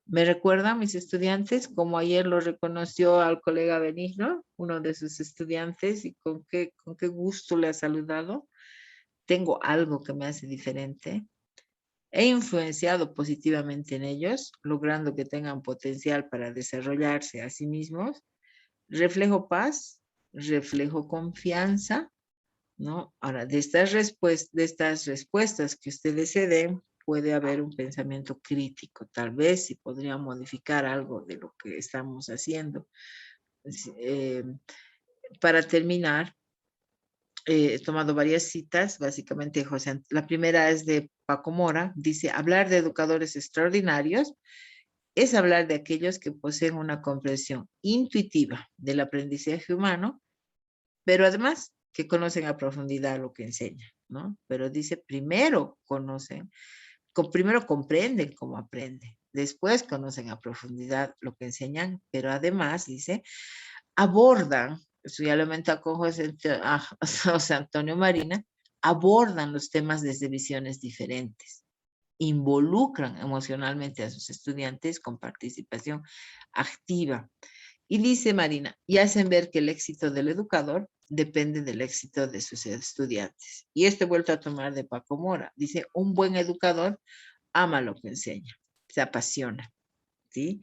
Me recuerda a mis estudiantes, como ayer lo reconoció al colega Benigno, uno de sus estudiantes, y con qué gusto le ha saludado. Tengo algo que me hace diferente. He influenciado positivamente en ellos, logrando que tengan potencial para desarrollarse a sí mismos. Reflejo paz, reflejo confianza, ¿no? Ahora, de estas respuestas que ustedes se den, puede haber un pensamiento crítico, tal vez si podría modificar algo de lo que estamos haciendo. Eh, para terminar, he tomado varias citas, básicamente, José, la primera es de Paco Mora, dice, hablar de educadores extraordinarios es hablar de aquellos que poseen una comprensión intuitiva del aprendizaje humano, pero además que conocen a profundidad lo que enseñan, ¿no? Pero dice, primero conocen, primero comprenden cómo aprenden, después conocen a profundidad lo que enseñan, pero además, dice, abordan, eso ya lo he con José Antonio Marina, abordan los temas desde visiones diferentes, involucran emocionalmente a sus estudiantes con participación activa. Y dice Marina, y hacen ver que el éxito del educador depende del éxito de sus estudiantes. Y este vuelto a tomar de Paco Mora. Dice, un buen educador ama lo que enseña, se apasiona, ¿sí?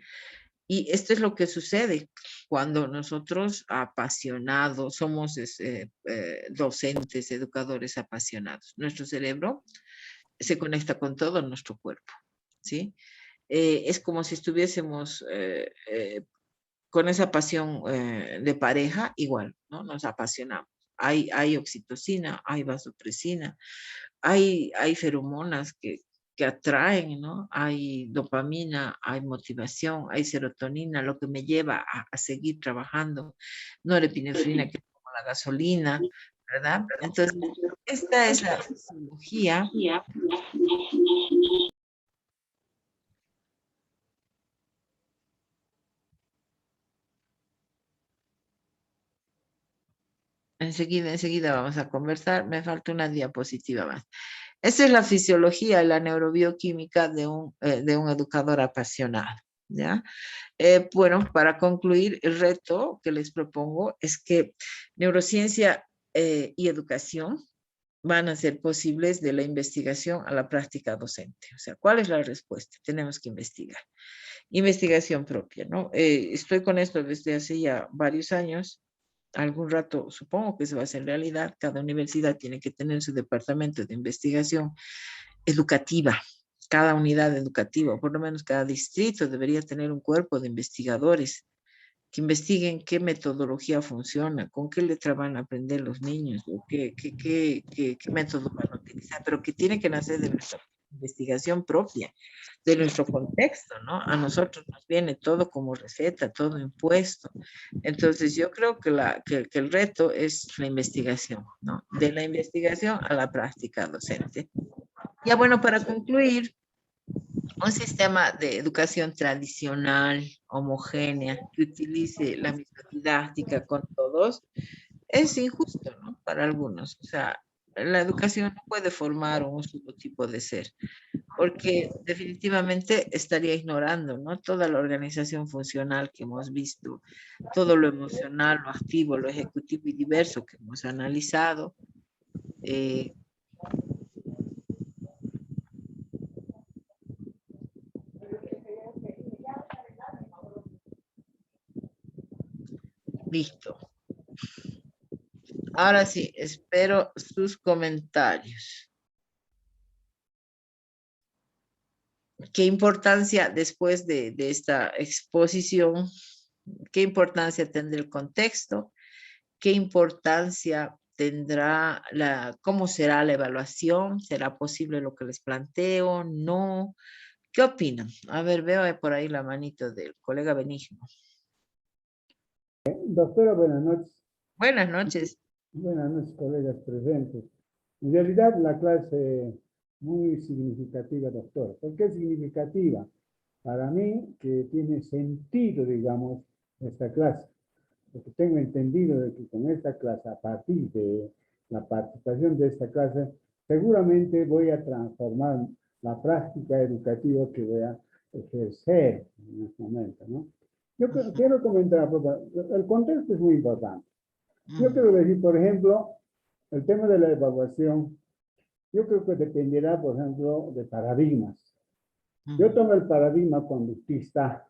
Y esto es lo que sucede cuando nosotros apasionados, somos docentes, educadores apasionados. Nuestro cerebro se conecta con todo nuestro cuerpo, ¿sí? Es como si estuviésemos con esa pasión de pareja, igual, ¿no? Nos apasionamos. Hay oxitocina, hay vasopresina, hay feromonas que atraen, ¿no? Hay dopamina, hay motivación, hay serotonina, lo que me lleva a seguir trabajando, norepinefrina, que es como la gasolina, ¿verdad? Entonces, esta es la fisiología. Enseguida vamos a conversar. Me falta una diapositiva más. Esa es la fisiología y la neurobioquímica de un educador apasionado, ¿ya? Bueno, para concluir, el reto que les propongo es que neurociencia y educación van a ser posibles de la investigación a la práctica docente. O sea, ¿cuál es la respuesta? Tenemos que investigar. Investigación propia, ¿no? Estoy con esto desde hace ya varios años. Algún rato supongo que se va a hacer realidad. Cada universidad tiene que tener su departamento de investigación educativa. Cada unidad educativa, o por lo menos cada distrito, debería tener un cuerpo de investigadores que investiguen qué metodología funciona, con qué letra van a aprender los niños, o qué método van a utilizar, pero que tiene que nacer de nuestra investigación propia, de nuestro contexto, ¿no? A nosotros nos viene todo como receta, todo impuesto. Entonces yo creo que el reto es la investigación, ¿no? De la investigación a la práctica docente. Ya bueno, para concluir, un sistema de educación tradicional, homogénea, que utilice la misma didáctica con todos, es injusto, ¿no? Para algunos. O sea, la educación no puede formar un solo tipo de ser, porque definitivamente estaría ignorando, ¿no? Toda la organización funcional que hemos visto, todo lo emocional, lo activo, lo ejecutivo y diverso que hemos analizado. Listo. Ahora sí, espero sus comentarios. ¿Qué importancia después de esta exposición, qué importancia tendrá el contexto? ¿Qué importancia tendrá cómo será la evaluación? ¿Será posible lo que les planteo? ¿No? ¿Qué opinan? A ver, veo por ahí la manito del colega Benigno. Doctora, buenas noches. Buenas noches. Buenas noches, colegas presentes. En realidad, la clase muy significativa, doctor. ¿Por qué significativa? Para mí, que tiene sentido, digamos, esta clase. Porque tengo entendido de que con esta clase, a partir de la participación de esta clase, seguramente voy a transformar la práctica educativa que voy a ejercer en este momento, ¿no? Yo quiero comentar, el contexto es muy importante. Yo quiero decir, por ejemplo, el tema de la evaluación, yo creo que dependerá, por ejemplo, de paradigmas. Yo tomo el paradigma conductista.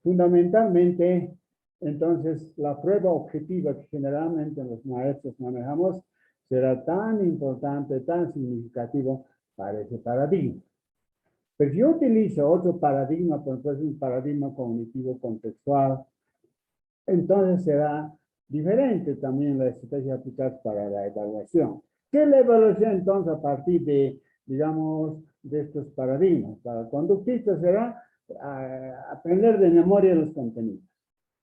Fundamentalmente, entonces, la prueba objetiva que generalmente los maestros manejamos será tan importante, tan significativo para ese paradigma. Pero si yo utilizo otro paradigma, por ejemplo, un paradigma cognitivo contextual, entonces será diferente también la estrategia aplicada para la evaluación. ¿Qué es la evaluación entonces a partir de, digamos, de estos paradigmas? Para el conductista será aprender de memoria los contenidos.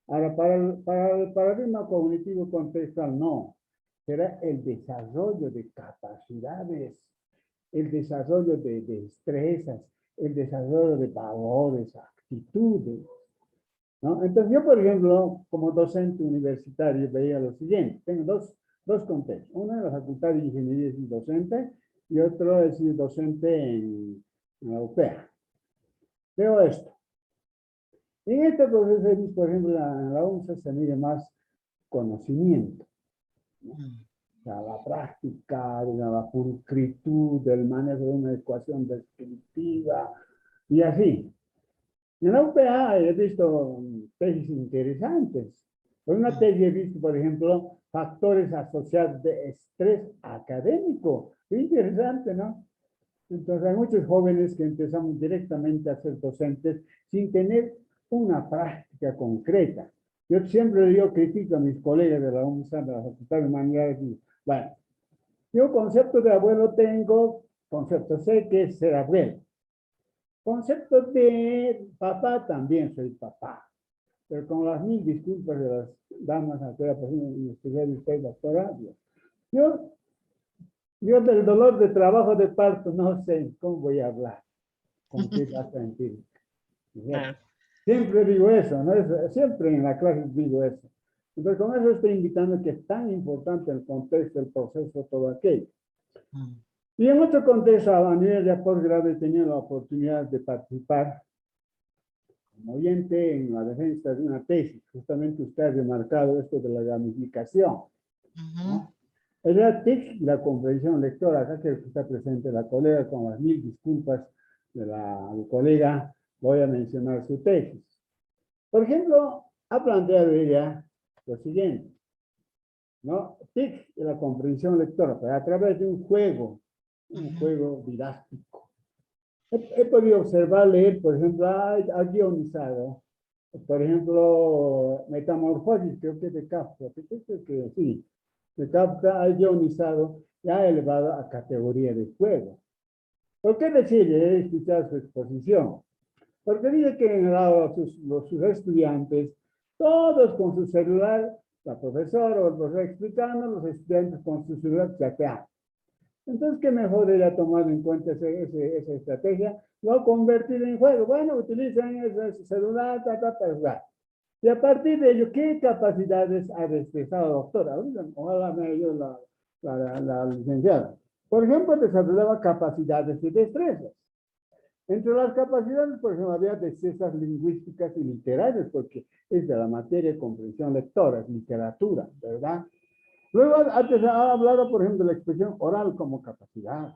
Ahora, para el paradigma cognitivo contextual, no. Será el desarrollo de capacidades, el desarrollo de destrezas, el desarrollo de valores, actitudes, ¿no? Entonces yo, por ejemplo, como docente universitario, veía lo siguiente. Tengo dos contextos. Uno en la Facultad de Ingeniería es docente y otro es docente en la UPEA. Veo esto. En este proceso, por ejemplo, en la UNSA se mide más conocimiento, ¿no? O sea, la práctica, la pulcritud, el manejo de una ecuación descriptiva y así. En la UPA he visto tesis interesantes. En una tesis he visto, por ejemplo, factores asociados de estrés académico. Qué interesante, ¿no? Entonces hay muchos jóvenes que empezamos directamente a ser docentes sin tener una práctica concreta. Yo siempre critico a mis colegas de la UNSA, de la Facultad de Humanidades, y bueno, yo concepto de abuelo tengo, concepto sé que es ser abuelo. Concepto de papá también soy papá, pero con las mil disculpas de las damas a toda persona, en especial usted, doctora. Yo, yo del dolor de trabajo de parto no sé cómo voy a hablar, con qué base empírica. Siempre digo eso, ¿no? Siempre en la clase digo eso. Entonces con eso estoy invitando que es tan importante el contexto, el proceso, todo aquello. Y en otro contexto, a nivel de posgrado, he tenido la oportunidad de participar como oyente en la defensa de una tesis. Justamente usted ha remarcado esto de la gamificación, ¿no? Es la TIC, la comprensión lectora. Acá que está presente la colega, con las mil disculpas de la colega, voy a mencionar su tesis. Por ejemplo, ha planteado ella lo siguiente, ¿no? TIC, la comprensión lectora, pero a través de un juego didáctico. He podido observar, leer, por ejemplo, ha guionizado, por ejemplo, Metamorfosis, creo que es de Kafka, creo que sí, de Kafka ha guionizado y ha elevado a categoría de juego. ¿Por qué decir? He escuchado su exposición. Porque dice que en el aula sus estudiantes, todos con su celular, la profesora o el profesor explicando, los estudiantes con su celular chateando. Entonces, ¿qué mejor era tomar en cuenta esa estrategia? Lo convertir en juego. Bueno, utilizan ese celular, para jugar. Y a partir de ello, ¿qué capacidades ha destrezado, doctora? Ojalá me ayude la licenciada. Por ejemplo, desarrollaba capacidades y destrezas. Entre las capacidades, por ejemplo, había destrezas lingüísticas y literarias, porque es de la materia de comprensión lectora, es literatura, ¿verdad? Luego, antes ha hablado, por ejemplo, de la expresión oral como capacidad,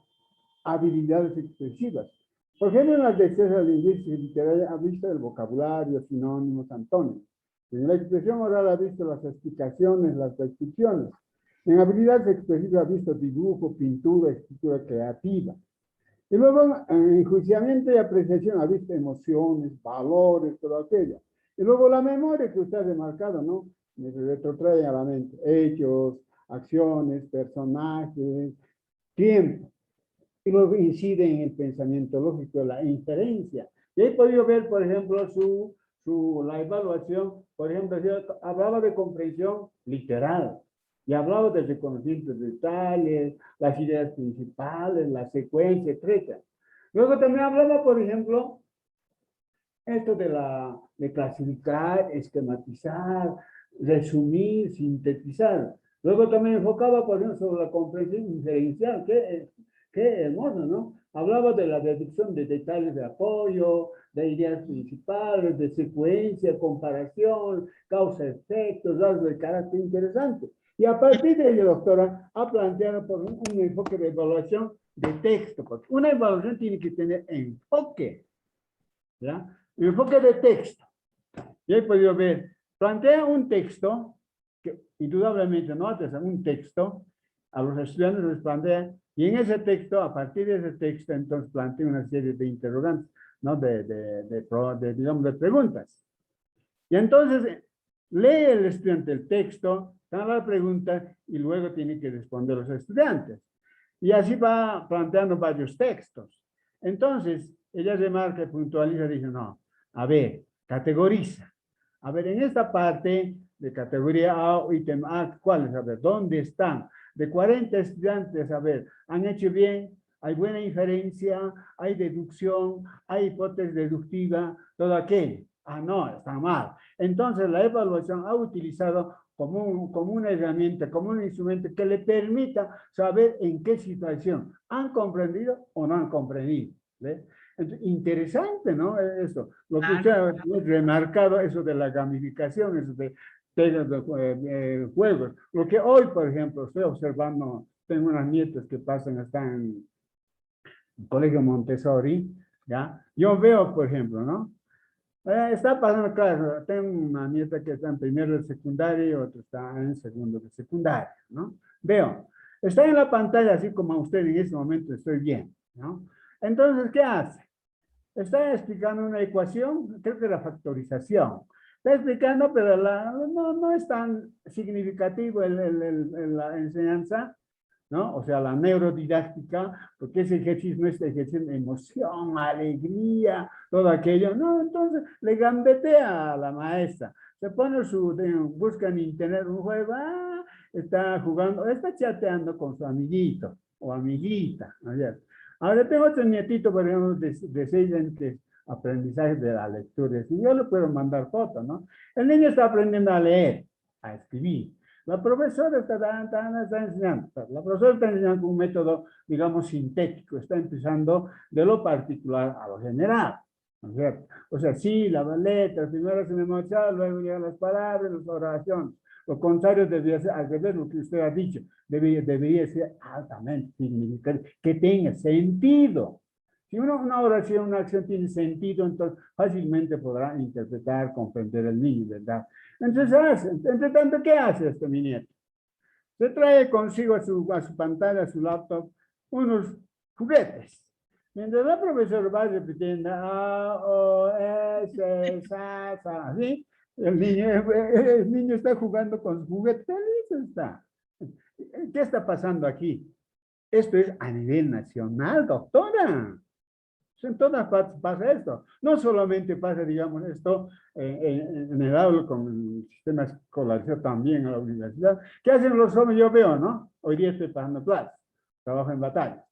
habilidades expresivas. Por ejemplo, en las destrezas lingüísticas y literarias ha visto el vocabulario, sinónimos, antónimos. En la expresión oral ha visto las explicaciones, las descripciones. En habilidades expresivas ha visto dibujo, pintura, escritura creativa. Y luego, en enjuiciamiento y apreciación ha visto emociones, valores, todo aquello. Y luego la memoria que usted ha remarcado, ¿no? Me retrotrae a la mente hechos, acciones, personajes, tiempo. Y luego incide en el pensamiento lógico, la inferencia. Y he podido ver, por ejemplo, la evaluación, por ejemplo, yo hablaba de comprensión literal. Y hablaba del reconocimiento de detalles, las ideas principales, la secuencia, etc. Luego también hablaba, por ejemplo, esto de clasificar, esquematizar, resumir, sintetizar. Luego también enfocaba, por ejemplo, sobre la comprensión inferencial, qué hermoso, ¿no? Hablaba de la deducción de detalles de apoyo, de ideas principales, de secuencia, comparación, causa-efecto, rasgos de carácter interesante. Y a partir de ello, doctora, ha planteado por un enfoque de evaluación de texto, porque una evaluación tiene que tener enfoque, ¿ya? Enfoque de texto. Y he podido ver, plantea un texto, que indudablemente no hace un texto, a los estudiantes les plantea, y en ese texto, a partir de ese texto, entonces plantea una serie de interrogantes, ¿no? Digamos, de preguntas. Y entonces, lee el estudiante el texto, da la pregunta, y luego tiene que responder los estudiantes. Y así va planteando varios textos. Entonces, ella remarca, puntualiza, dice, no, a ver, categoriza. A ver, en esta parte de categoría A, ítem A, ¿cuáles? A ver, ¿dónde están? De 40 estudiantes, a ver, ¿han hecho bien? ¿Hay buena inferencia? ¿Hay deducción? ¿Hay hipótesis deductiva? Todo aquello. Ah, no, está mal. Entonces, la evaluación ha utilizado como una herramienta, como un instrumento que le permita saber en qué situación han comprendido o no han comprendido. ¿Ves? Entonces, interesante, ¿no? Esto. Lo que usted ha remarcado, eso de la gamificación, eso de juegos. Lo que hoy, por ejemplo, estoy observando, tengo unas nietas que están en el Colegio Montessori, ¿ya? Yo veo, por ejemplo, ¿no? Está pasando, claro, tengo una nieta que está en primero de secundaria y otra está en segundo de secundaria, ¿no? Veo, está en la pantalla así como a usted en este momento estoy viendo, ¿no? Entonces, ¿qué hace? Está explicando una ecuación, creo que la factorización. Está explicando, pero no es tan significativo la enseñanza, ¿no? O sea, la neurodidáctica, porque ese ejercicio no es ejercicio de emoción, alegría, todo aquello, no, entonces le gambetea a la maestra, se pone busca en internet un juego, está jugando, está chateando con su amiguito o amiguita, ¿no es cierto? Ahora tengo otro nietito, por ejemplo, de 6 años, que es aprendizaje de la lectura, y yo le puedo mandar fotos, ¿no? El niño está aprendiendo a leer, a escribir. La profesora está enseñando, la profesora está enseñando un método, digamos, sintético, está empezando de lo particular a lo general, ¿no es cierto? O sea, sí, las letras, primero se memorizaba, luego llegan las palabras, las oraciones. Lo contrario debería ser, al revés, lo que usted ha dicho, debería ser altamente significativo, que tenga sentido. Si una oración, una acción tiene sentido, entonces fácilmente podrá interpretar, comprender el niño, ¿verdad? Entonces, entre tanto, ¿qué hace este mi nieto? Se trae consigo a su pantalla, a su laptop, unos juguetes. Mientras la profesora va repitiendo, A, O, S, Sa, Sa, ¿sí? El niño está jugando con su juguete, feliz está. ¿Qué está pasando aquí? Esto es a nivel nacional, doctora. En todas partes pasa esto. No solamente pasa, digamos, esto en el aula con el sistema escolar, también en la universidad. ¿Qué hacen los jóvenes? Yo veo, ¿no? Hoy día estoy pasando clases, trabajo en batalla.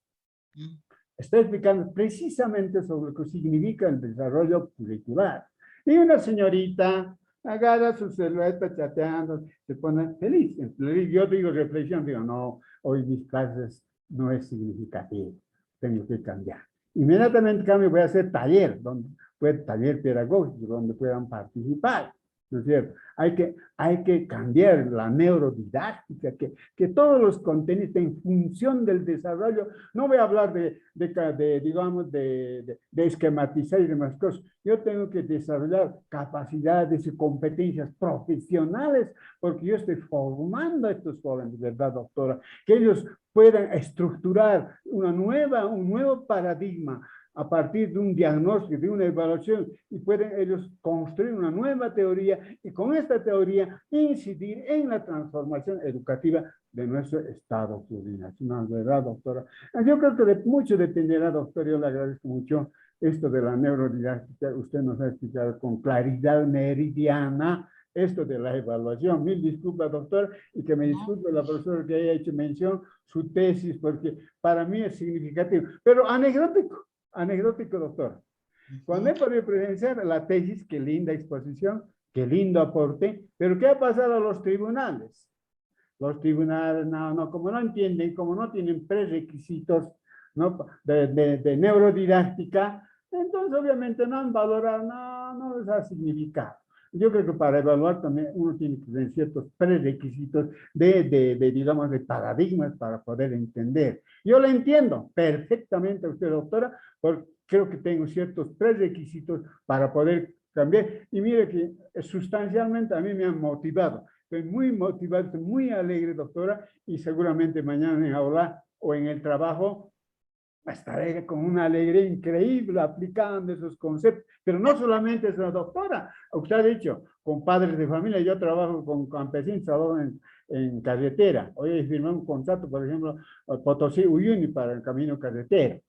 Estoy explicando precisamente sobre lo que significa el desarrollo curricular. Y una señorita agarra su celular, está chateando, se pone feliz. Yo digo reflexión, digo, no, hoy mis clases no es significativo, tengo que cambiar. Inmediatamente cambio, voy a hacer taller, taller pedagógico, donde puedan participar, ¿no es cierto? Hay que cambiar la neurodidáctica, que todos los contenidos en función del desarrollo. No voy a hablar digamos, de esquematizar y demás cosas. Yo tengo que desarrollar capacidades y competencias profesionales, porque yo estoy formando a estos jóvenes, ¿verdad, doctora? Que ellos puedan estructurar un nuevo paradigma a partir de un diagnóstico, de una evaluación, y pueden ellos construir una nueva teoría y con esta teoría incidir en la transformación educativa de nuestro estado plurinacional, ¿verdad, doctora? Yo creo que mucho dependerá, doctora, yo le agradezco mucho esto de la neurodidáctica, usted nos ha explicado con claridad meridiana esto de la evaluación. Mil disculpas, doctor, y que me disculpe la profesora que haya hecho mención su tesis, porque para mí es significativo, pero anecdótico, doctor. Cuando he podido presenciar la tesis, qué linda exposición, qué lindo aporte, pero ¿qué ha pasado a los tribunales? Los tribunales, como no entienden, como no tienen prerequisitos, ¿no? de neurodidáctica, entonces obviamente no han valorado, no les ha significado. Yo creo que para evaluar también uno tiene que tener ciertos prerequisitos digamos, de paradigmas para poder entender. Yo le entiendo perfectamente a usted, doctora, porque creo que tengo ciertos prerequisitos para poder cambiar. Y mire que sustancialmente a mí me han motivado. Estoy muy motivado, estoy muy alegre, doctora, y seguramente mañana en aula o en el trabajo estaré con una alegría increíble aplicando esos conceptos. Pero no solamente es la doctora, usted ha dicho, con padres de familia, yo trabajo con campesinos, trabajo en carretera. Hoy firmé un contrato, por ejemplo, Potosí Uyuni para el camino carretera.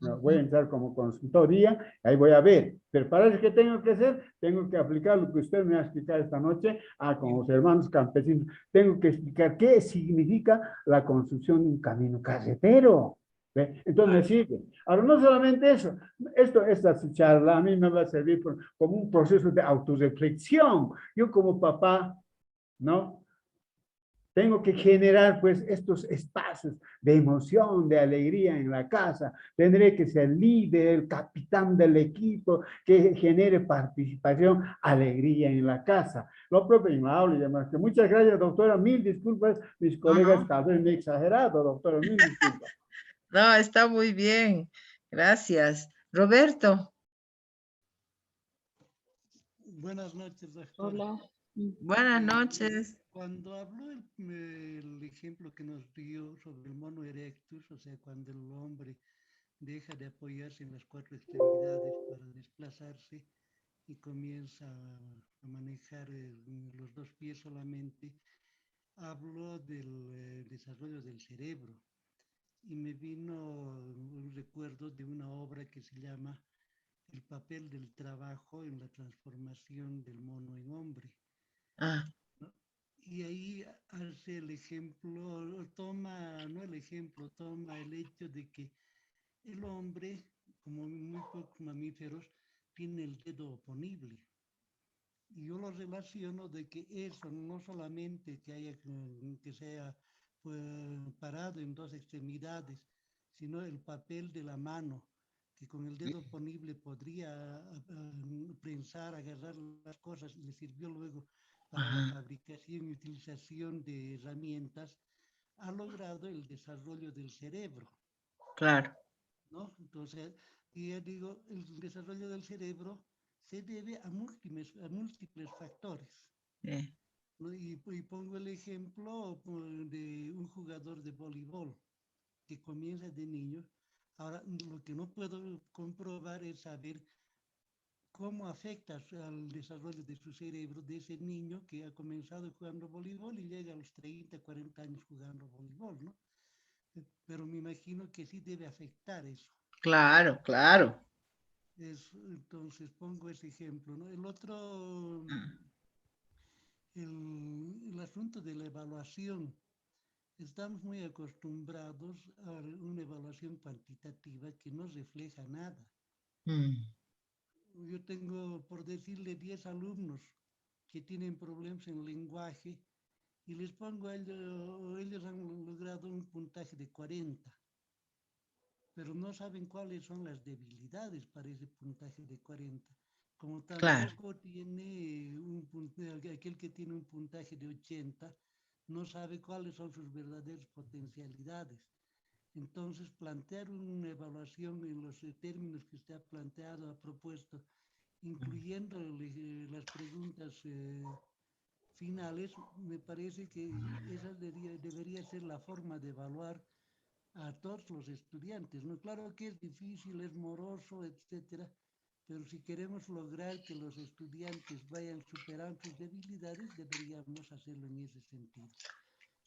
No, voy a entrar como consultoría, ahí voy a ver. Pero para eso, ¿qué tengo que hacer? Tengo que aplicar lo que usted me ha explicado esta noche con los hermanos campesinos. Tengo que explicar qué significa la construcción de un camino carretero. ¿Ve? Entonces me sirve. Ahora, no solamente eso, esta charla a mí me va a servir como un proceso de autorreflexión. Yo como papá, ¿no? Tengo que generar, pues, estos espacios de emoción, de alegría en la casa. Tendré que ser líder, el capitán del equipo, que genere participación, alegría en la casa. Lo propio en la aula y demás. Muchas gracias, doctora. Mil disculpas. Mis colegas tal vez me he exagerado, doctora. Mil disculpas. No, está muy bien. Gracias. Roberto. Buenas noches, doctor. Hola. Buenas noches. Cuando habló el ejemplo que nos dio sobre el mono erectus, o sea, cuando el hombre deja de apoyarse en las cuatro extremidades para desplazarse y comienza a manejar los dos pies solamente, habló del desarrollo del cerebro. Y me vino un recuerdo de una obra que se llama El papel del trabajo en la transformación del mono en hombre. Ah. ¿No? Y ahí hace el ejemplo, toma el hecho de que el hombre, como muy pocos mamíferos, tiene el dedo oponible. Y yo lo relaciono de que eso no solamente que sea pues, parado en dos extremidades, sino el papel de la mano, que con el dedo oponible podría prensar, agarrar las cosas, y le sirvió luego para la fabricación y utilización de herramientas, ha logrado el desarrollo del cerebro. Claro. ¿No? Entonces, y ya digo, el desarrollo del cerebro se debe a múltiples factores. ¿No? Y pongo el ejemplo de un jugador de voleibol que comienza de niño. Ahora, lo que no puedo comprobar es saber cómo afecta al desarrollo de su cerebro de ese niño que ha comenzado jugando voleibol y llega a los 30, 40 años jugando voleibol, ¿no? Pero me imagino que sí debe afectar eso. Claro, claro. Entonces pongo ese ejemplo, ¿no? El otro, el asunto de la evaluación. Estamos muy acostumbrados a una evaluación cuantitativa que no refleja nada. Yo tengo, por decirle, 10 alumnos que tienen problemas en lenguaje y les pongo a ellos han logrado un puntaje de 40, pero no saben cuáles son las debilidades para ese puntaje de 40. Como tampoco tiene aquel que tiene un puntaje de 80, no sabe cuáles son sus verdaderas potencialidades. Entonces, plantear una evaluación en los términos que usted ha planteado, ha propuesto, incluyendo las preguntas finales, me parece que esa debería ser la forma de evaluar a todos los estudiantes, ¿no? Claro que es difícil, es moroso, etcétera, pero si queremos lograr que los estudiantes vayan superando sus debilidades, deberíamos hacerlo en ese sentido.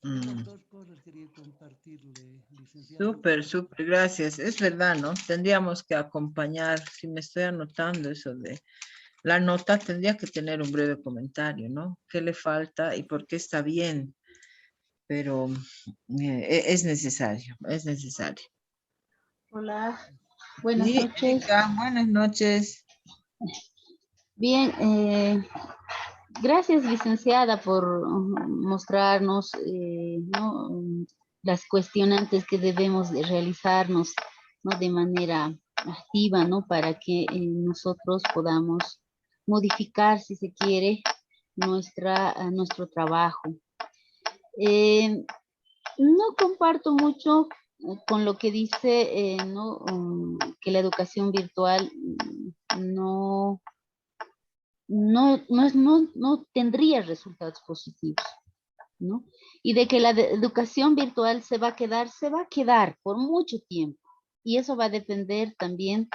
Esas dos cosas quería compartirle, licenciado. Súper, gracias. Es verdad, ¿no? Tendríamos que acompañar, si me estoy anotando eso la nota tendría que tener un breve comentario, ¿no? ¿Qué le falta y por qué está bien? Pero es necesario, es necesario. Hola, buenas Sí, noches. Erika, buenas noches. Bien, gracias licenciada por mostrarnos ¿no? Las cuestionantes que debemos de realizarnos, ¿no? De manera activa, ¿no? Para que nosotros podamos modificar, si se quiere, nuestro trabajo. No comparto mucho con lo que dice, ¿no? Que la educación virtual no, no tendría resultados positivos, ¿no? Y de que la educación virtual se va a quedar por mucho tiempo. Y eso va a depender también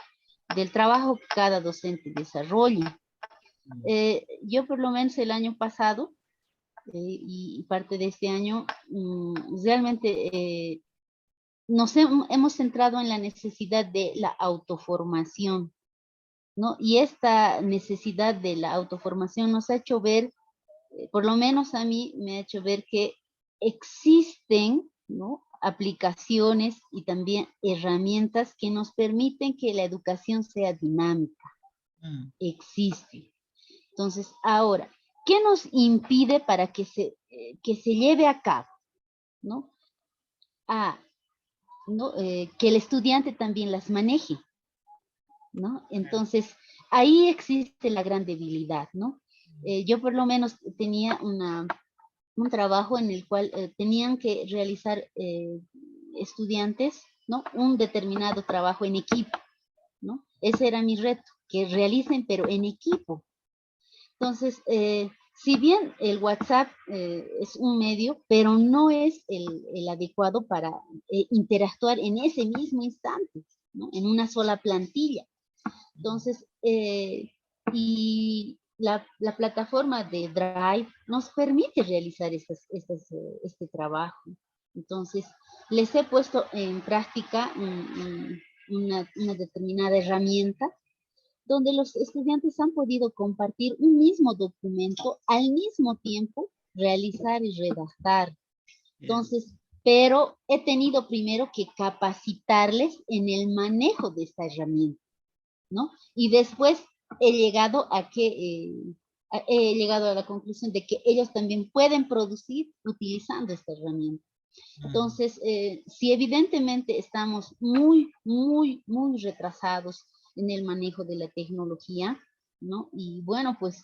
del trabajo que cada docente desarrolle. Yo por lo menos el año pasado y parte de este año, realmente hemos centrado en la necesidad de la autoformación, ¿no? Y esta necesidad de la autoformación nos ha hecho ver, por lo menos a mí me ha hecho ver que existen, ¿no? Aplicaciones y también herramientas que nos permiten que la educación sea dinámica. Existe. Entonces, ahora, ¿qué nos impide para que se lleve a cabo? ¿No? ¿No? Que el estudiante también las maneje, ¿no? Entonces, ahí existe la gran debilidad, ¿no? Yo por lo menos tenía un trabajo en el cual tenían que realizar estudiantes, ¿no? Un determinado trabajo en equipo, ¿no? Ese era mi reto, que realicen, pero en equipo. Entonces, si bien el WhatsApp es un medio, pero no es el adecuado para interactuar en ese mismo instante, ¿no? En una sola plantilla. Entonces, y la plataforma de Drive nos permite realizar este trabajo. Entonces, les he puesto en práctica una determinada herramienta donde los estudiantes han podido compartir un mismo documento, al mismo tiempo realizar y redactar. Entonces, pero he tenido primero que capacitarles en el manejo de esta herramienta, ¿no? Y después he llegado he llegado a la conclusión de que ellos también pueden producir utilizando esta herramienta. Entonces, si evidentemente estamos muy retrasados en el manejo de la tecnología, ¿no? Y bueno, pues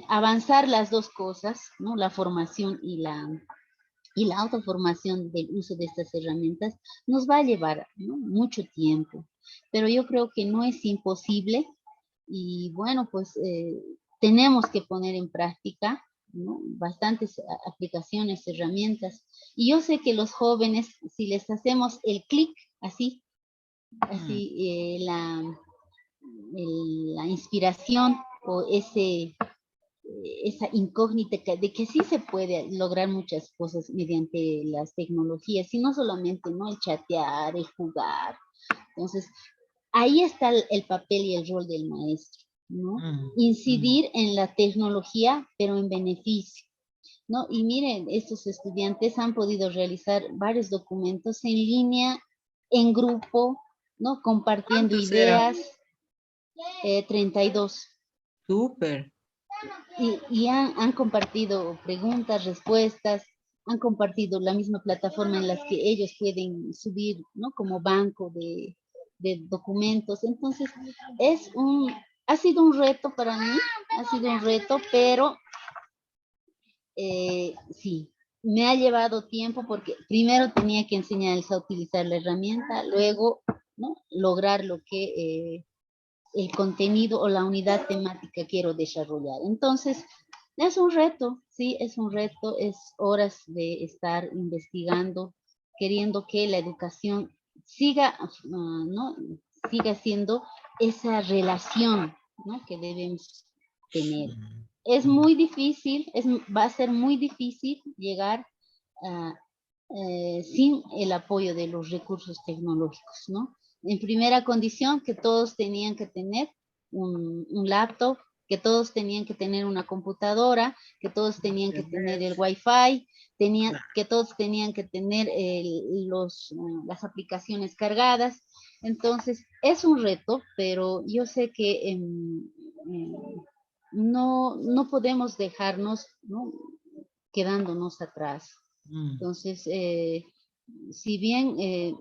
avanzar las dos cosas, ¿no? La formación y la autoformación del uso de estas herramientas nos va a llevar, ¿no? Mucho tiempo. Pero yo creo que no es imposible y bueno, pues tenemos que poner en práctica, ¿no? Bastantes aplicaciones, herramientas. Y yo sé que los jóvenes, si les hacemos el clic así, la inspiración o esa incógnita de que sí se puede lograr muchas cosas mediante las tecnologías, y no solamente, ¿no? El chatear, el jugar. Entonces, ahí está el papel y el rol del maestro, ¿no? Incidir en la tecnología, pero en beneficio, ¿no? Y miren, estos estudiantes han podido realizar varios documentos en línea, en grupo, ¿no? Compartiendo ideas. 32. Súper. Y han compartido preguntas, respuestas, han compartido la misma plataforma en las que ellos pueden subir, ¿no? Como banco de documentos. Entonces, ha sido un reto para mí, ha sido un reto, pero sí, me ha llevado tiempo porque primero tenía que enseñarles a utilizar la herramienta, luego, ¿no? Lograr lo que el contenido o la unidad temática quiero desarrollar. Entonces, es un reto, sí, es un reto, es horas de estar investigando, queriendo que la educación siga, ¿no? Siga siendo esa relación, ¿no? Que debemos tener. Es muy difícil, va a ser muy difícil llegar sin el apoyo de los recursos tecnológicos, ¿no? En primera condición que todos tenían que tener un laptop, que todos tenían que tener una computadora, que todos tenían que tener el Wi-Fi, que todos tenían que tener las aplicaciones cargadas. Entonces, es un reto, pero yo sé que no podemos dejarnos, ¿no?, quedándonos atrás. Entonces, si bien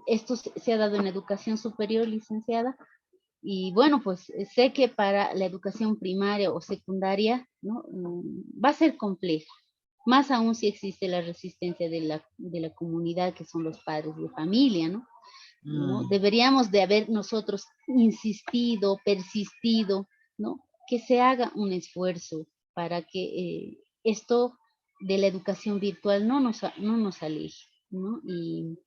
esto se ha dado en educación superior, licenciada, y bueno, pues sé que para la educación primaria o secundaria, ¿no?, va a ser compleja, más aún si existe la resistencia de la comunidad, que son los padres de familia, ¿no? ¿No? Deberíamos de haber nosotros insistido, persistido, ¿no?, que se haga un esfuerzo para que esto de la educación virtual no nos aleje, ¿no? Y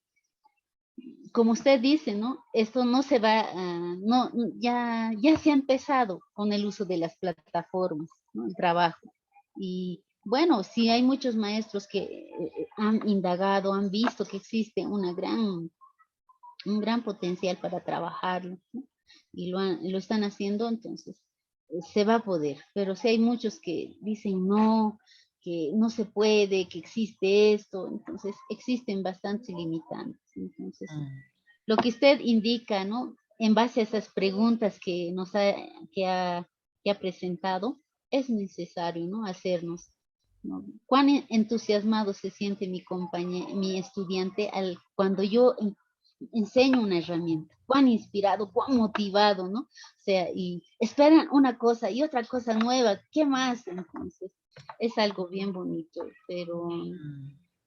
como usted dice, ¿no?, esto no se va, no, ya se ha empezado con el uso de las plataformas, ¿no?, el trabajo. Y bueno, sí hay muchos maestros que han indagado, han visto que existe un gran potencial para trabajarlo, ¿no?, y lo están haciendo, entonces se va a poder. Pero sí hay muchos que dicen no, que no se puede, que existe esto, entonces existen bastantes limitantes. Entonces, lo que usted indica, ¿no?, en base a esas preguntas que ha presentado, es necesario, ¿no?, hacernos, ¿no? Cuán entusiasmado se siente mi estudiante cuando yo enseño una herramienta, cuán inspirado, cuán motivado, ¿no? O sea, y esperan una cosa y otra cosa nueva, ¿qué más? Entonces, es algo bien bonito, pero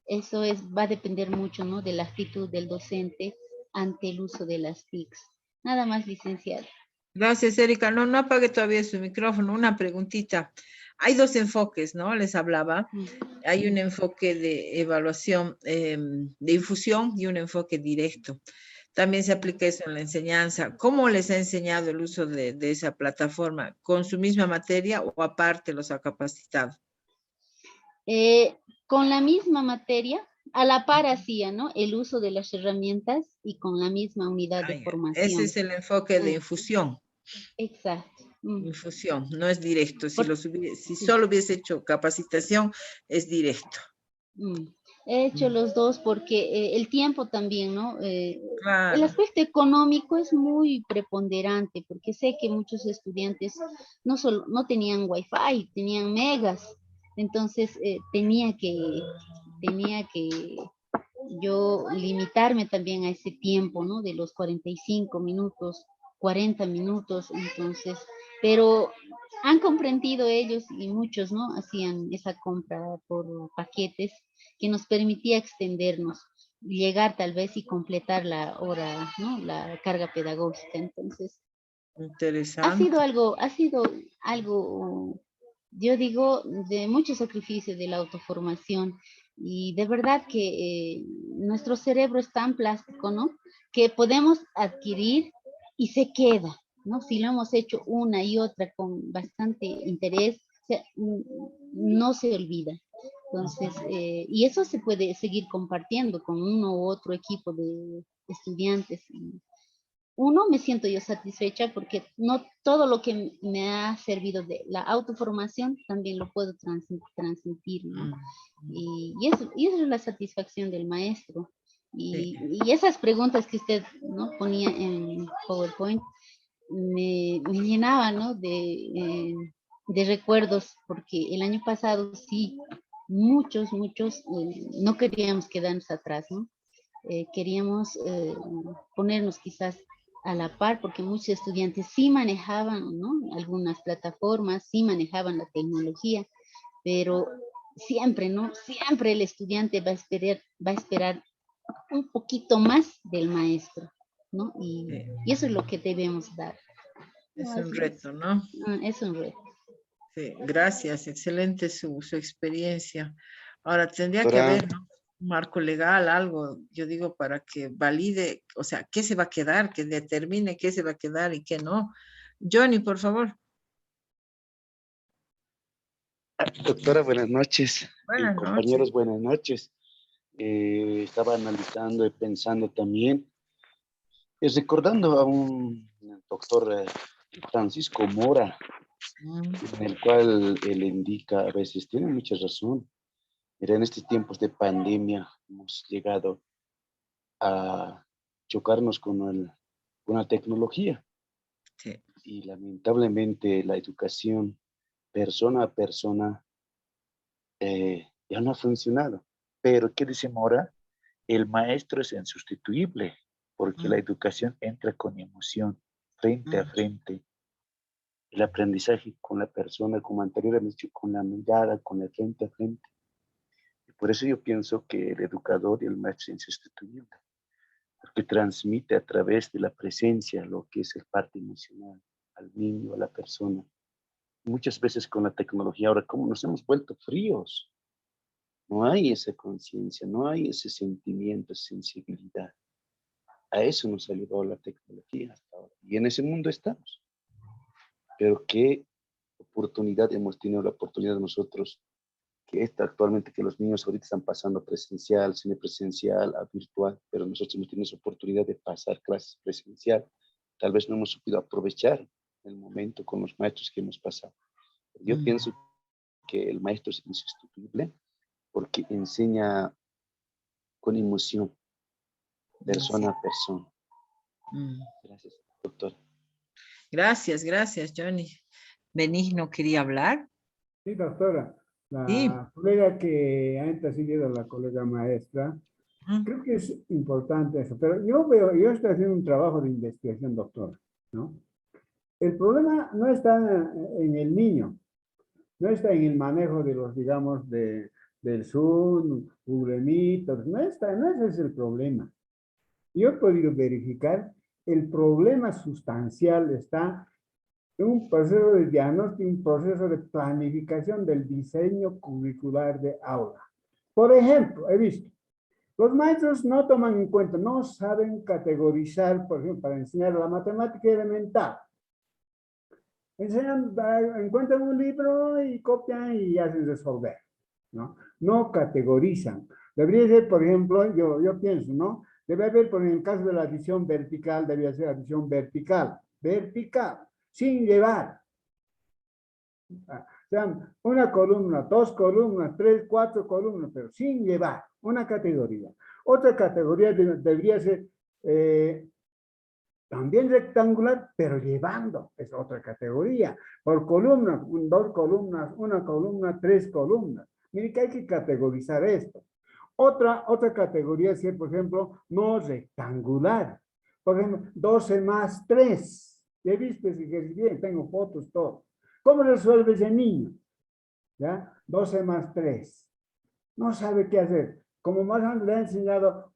eso va a depender mucho, ¿no?, de la actitud del docente ante el uso de las TICs. Nada más, licenciada. Gracias, Erika. No apague todavía su micrófono. Una preguntita. Hay dos enfoques, ¿no? Les hablaba. Hay un enfoque de evaluación de infusión y un enfoque directo. También se aplica eso en la enseñanza. ¿Cómo les ha enseñado el uso de esa plataforma? ¿Con su misma materia o aparte los ha capacitado? Con la misma materia, a la par hacía, ¿no?, el uso de las herramientas y con la misma unidad de formación. Ese es el enfoque de infusión. Exacto. Infusión, no es directo. Si Sí. solo hubiese hecho capacitación, es directo. He hecho los dos porque el tiempo también, ¿no? El Claro. aspecto económico es muy preponderante porque sé que muchos estudiantes no tenían Wi-Fi, tenían megas. Entonces tenía que yo limitarme también a ese tiempo, ¿no?, de los 45 minutos, 40 minutos. Entonces, pero han comprendido ellos y muchos, ¿no?, hacían esa compra por paquetes que nos permitía extendernos, llegar tal vez y completar la hora, ¿no?, la carga pedagógica. Entonces, Interesante. ha sido algo, yo digo, de mucho sacrificio de la autoformación. Y de verdad que nuestro cerebro es tan plástico, ¿no?, que podemos adquirir y se queda, ¿no? Si lo hemos hecho una y otra con bastante interés, no se olvida. Entonces, y eso se puede seguir compartiendo con uno u otro equipo de estudiantes. Uno, me siento yo satisfecha porque no todo lo que me ha servido de la autoformación también lo puedo transmitir, ¿no? Y eso es la satisfacción del maestro. Y esas preguntas que usted, ¿no?, ponía en PowerPoint me llenaban, ¿no?, de recuerdos, porque el año pasado sí, muchos no queríamos quedarnos atrás, ¿no? Queríamos ponernos quizás a la par, porque muchos estudiantes sí manejaban, ¿no?, algunas plataformas, sí manejaban la tecnología, pero siempre, ¿no?, siempre el estudiante va a esperar un poquito más del maestro, ¿no? Y eso es lo que debemos dar. Es un reto, ¿no? Es un reto. Sí, gracias, excelente su experiencia. Ahora, tendría que haber, ¿no?, un marco legal, algo, yo digo, para que valide, o sea, qué se va a quedar, que determine qué se va a quedar y qué no. Johnny, por favor. Doctora, buenas noches. Buenas Compañeros, noches. buenas noches. Estaba analizando y pensando también, recordando a un doctor Francisco Mora, Mm, en el cual él indica, a veces tiene mucha razón. Mira, en estos tiempos de pandemia hemos llegado a chocarnos con la tecnología sí. y lamentablemente la educación persona a persona ya no ha funcionado. Pero, ¿qué dice Mora? El maestro es insustituible porque la Mm, educación entra con emoción, frente a mm, frente. El aprendizaje con la persona, como anteriormente, dicho, con la mirada, con el frente a frente. Y por eso yo pienso que el educador y el maestro es insustituible, porque transmite a través de la presencia lo que es el parte emocional al niño, a la persona. Muchas veces con la tecnología ahora, como nos hemos vuelto fríos, no hay esa conciencia, no hay ese sentimiento, esa sensibilidad. A eso nos ha llevado la tecnología hasta ahora. Y en ese mundo estamos. Pero qué oportunidad hemos tenido, la oportunidad nosotros, que esta actualmente, que los niños ahorita están pasando presencial, semipresencial, a virtual, pero nosotros hemos tenido esa oportunidad de pasar clases presencial. Tal vez no hemos sabido aprovechar el momento con los maestros que hemos pasado. Yo mm, pienso que el maestro es insustituible porque enseña con emoción, sí. persona a persona. Mm. Gracias, doctor. Gracias, gracias, Johnny. Benigno quería hablar. Sí, doctora. Sí. La colega que ha antecedido a la colega maestra, Mm, creo que es importante eso, pero yo estoy haciendo un trabajo de investigación, doctora, ¿no? El problema no está en el niño, no está en el manejo de los, digamos, del Zoom, Google Meet, no ese es el problema. Yo he podido verificar, el problema sustancial está en un proceso de diagnóstico, un proceso de planificación del diseño curricular de aula. Por ejemplo, he visto, los maestros no toman en cuenta, no saben categorizar, por ejemplo, para enseñar la matemática elemental. Encuentran un libro y copian y hacen resolver, ¿no? No categorizan. Debería ser, por ejemplo, yo pienso, ¿no? Debe haber, por ejemplo, en el caso de la adición vertical, debería ser adición vertical, sin llevar. O sea, una columna, dos columnas, tres, cuatro columnas, pero sin llevar una categoría. Otra categoría debería ser también rectangular, pero llevando, es otra categoría. Por columna, dos columnas, una columna, tres columnas. Mire que hay que categorizar esto. Otra categoría es, por ejemplo, no rectangular. Por ejemplo, 12 más 3. ¿Ya viste? Bien, tengo fotos, todo. ¿Cómo resuelve ese niño? ¿Ya? 12 más 3. No sabe qué hacer. Como más antes le ha enseñado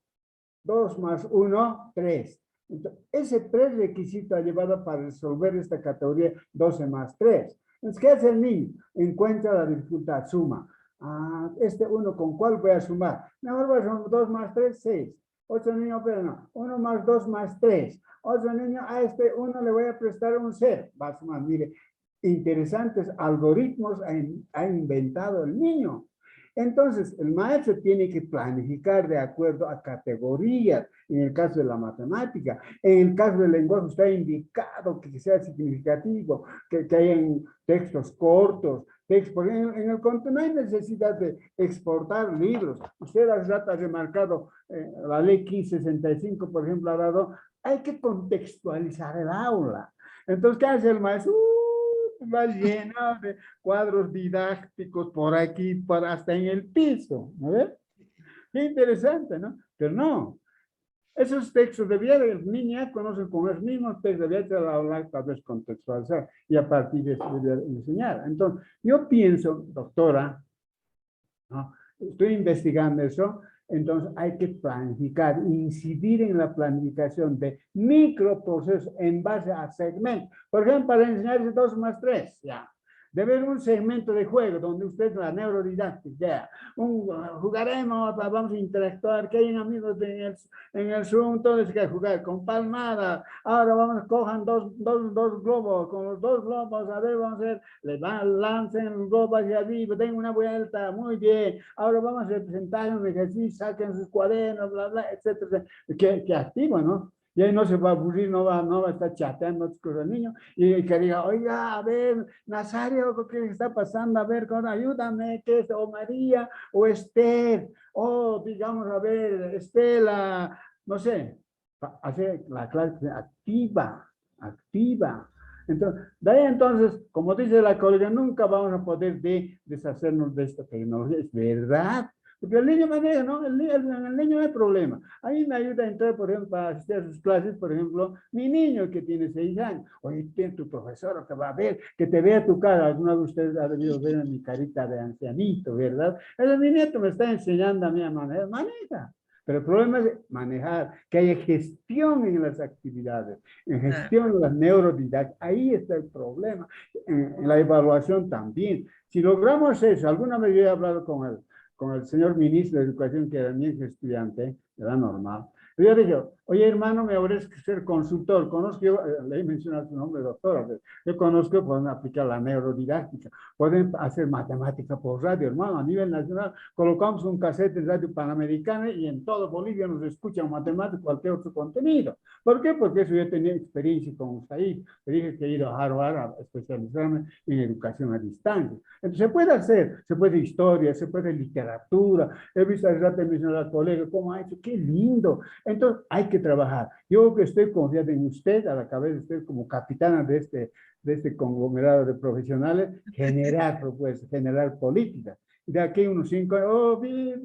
2 más 1, 3. Entonces, ese prerequisito ha llevado para resolver esta categoría 12 más 3. Entonces, ¿qué hace el niño? Encuentra la dificultad, suma. Este 1, ¿con cuál voy a sumar? Mejor voy a sumar 2 más 3, 6. Otro niño, pero no. 1 más 2 más 3. Otro niño, a este 1 le voy a prestar un 0. Va a sumar, mire, interesantes algoritmos ha inventado el niño. Entonces, el maestro tiene que planificar de acuerdo a categorías, en el caso de la matemática. En el caso del lenguaje, usted ha indicado que sea significativo, que hayan textos cortos, porque en el contenido no hay necesidad de exportar libros. Usted hace rato ha remarcado, la ley 1565, por ejemplo, ha dado, hay que contextualizar el aula. Entonces, ¿qué hace el maestro? Va lleno de cuadros didácticos por aquí, hasta en el piso, ¿no ves? Qué interesante, ¿no? Pero no, esos textos el niño ya conocen con esos mismos textos, debía hablar tal vez contextualizar y a partir de eso debía enseñar. Entonces, yo pienso, doctora, ¿no? Estoy investigando eso, entonces hay que planificar, incidir en la planificación de microprocesos en base a segmentos. Por ejemplo, para enseñarse 2 más 3, ya. Debe haber un segmento de juego donde usted, la neurodidáctica, ya. Jugaremos, vamos a interactuar, que hay amigos en el Zoom, todos que jugar con palmada. Ahora vamos, cojan dos globos, con los dos globos, a ver, vamos a hacer, lancen el globo hacia arriba, den una vuelta, muy bien. Ahora vamos a representar un ejercicio, saquen sus cuadernos, bla, bla, etcétera. Que activo, ¿no? Y ahí no se va a aburrir, no va a estar chateando con el niño. Y que diga, oiga, a ver, Nazario, ¿qué está pasando? A ver, ayúdame, ¿qué es? O María, o Esther, o digamos, a ver, Estela, no sé. Hacer la clase activa. Entonces, de ahí entonces, como dice la colega, nunca vamos a poder deshacernos de esta tecnología. Es verdad. Porque el niño maneja, ¿no? El niño no hay problema. A mí me ayuda a entrar, por ejemplo, para asistir a sus clases, por ejemplo, mi niño que tiene 6 años. Oye, tiene tu profesor que va a ver, que te vea tu cara. Alguna de ustedes ha debido ver mi carita de ancianito, ¿verdad? Mi nieto me está enseñando a mí a maneja. Pero el problema es manejar, que haya gestión en las actividades, en gestión de las neurodidácticas. Ahí está el problema. En la evaluación también. Si logramos eso, alguna vez yo he hablado con el señor ministro de Educación, que era mi ex estudiante, era normal. Yo dije, oye hermano, me ofrezco ser consultor. Conozco, le he mencionado su nombre, doctora. Yo conozco, pueden aplicar la neurodidáctica, pueden hacer matemática por radio, hermano. A nivel nacional, colocamos un cassette en Radio Panamericana y en todo Bolivia nos escuchan matemática, cualquier otro contenido. ¿Por qué? Porque eso yo tenía experiencia con USAID. Le dije que he ido a Harvard a especializarme en educación a distancia. Entonces, se puede hacer, se puede historia, se puede literatura. He visto al rato mencionar al colega cómo ha hecho, qué lindo. Entonces, hay que trabajar. Yo que estoy confiado en usted, a la cabeza de usted como capitana de este conglomerado de profesionales, generar propuestas, generar políticas. Y de aquí unos 5 años,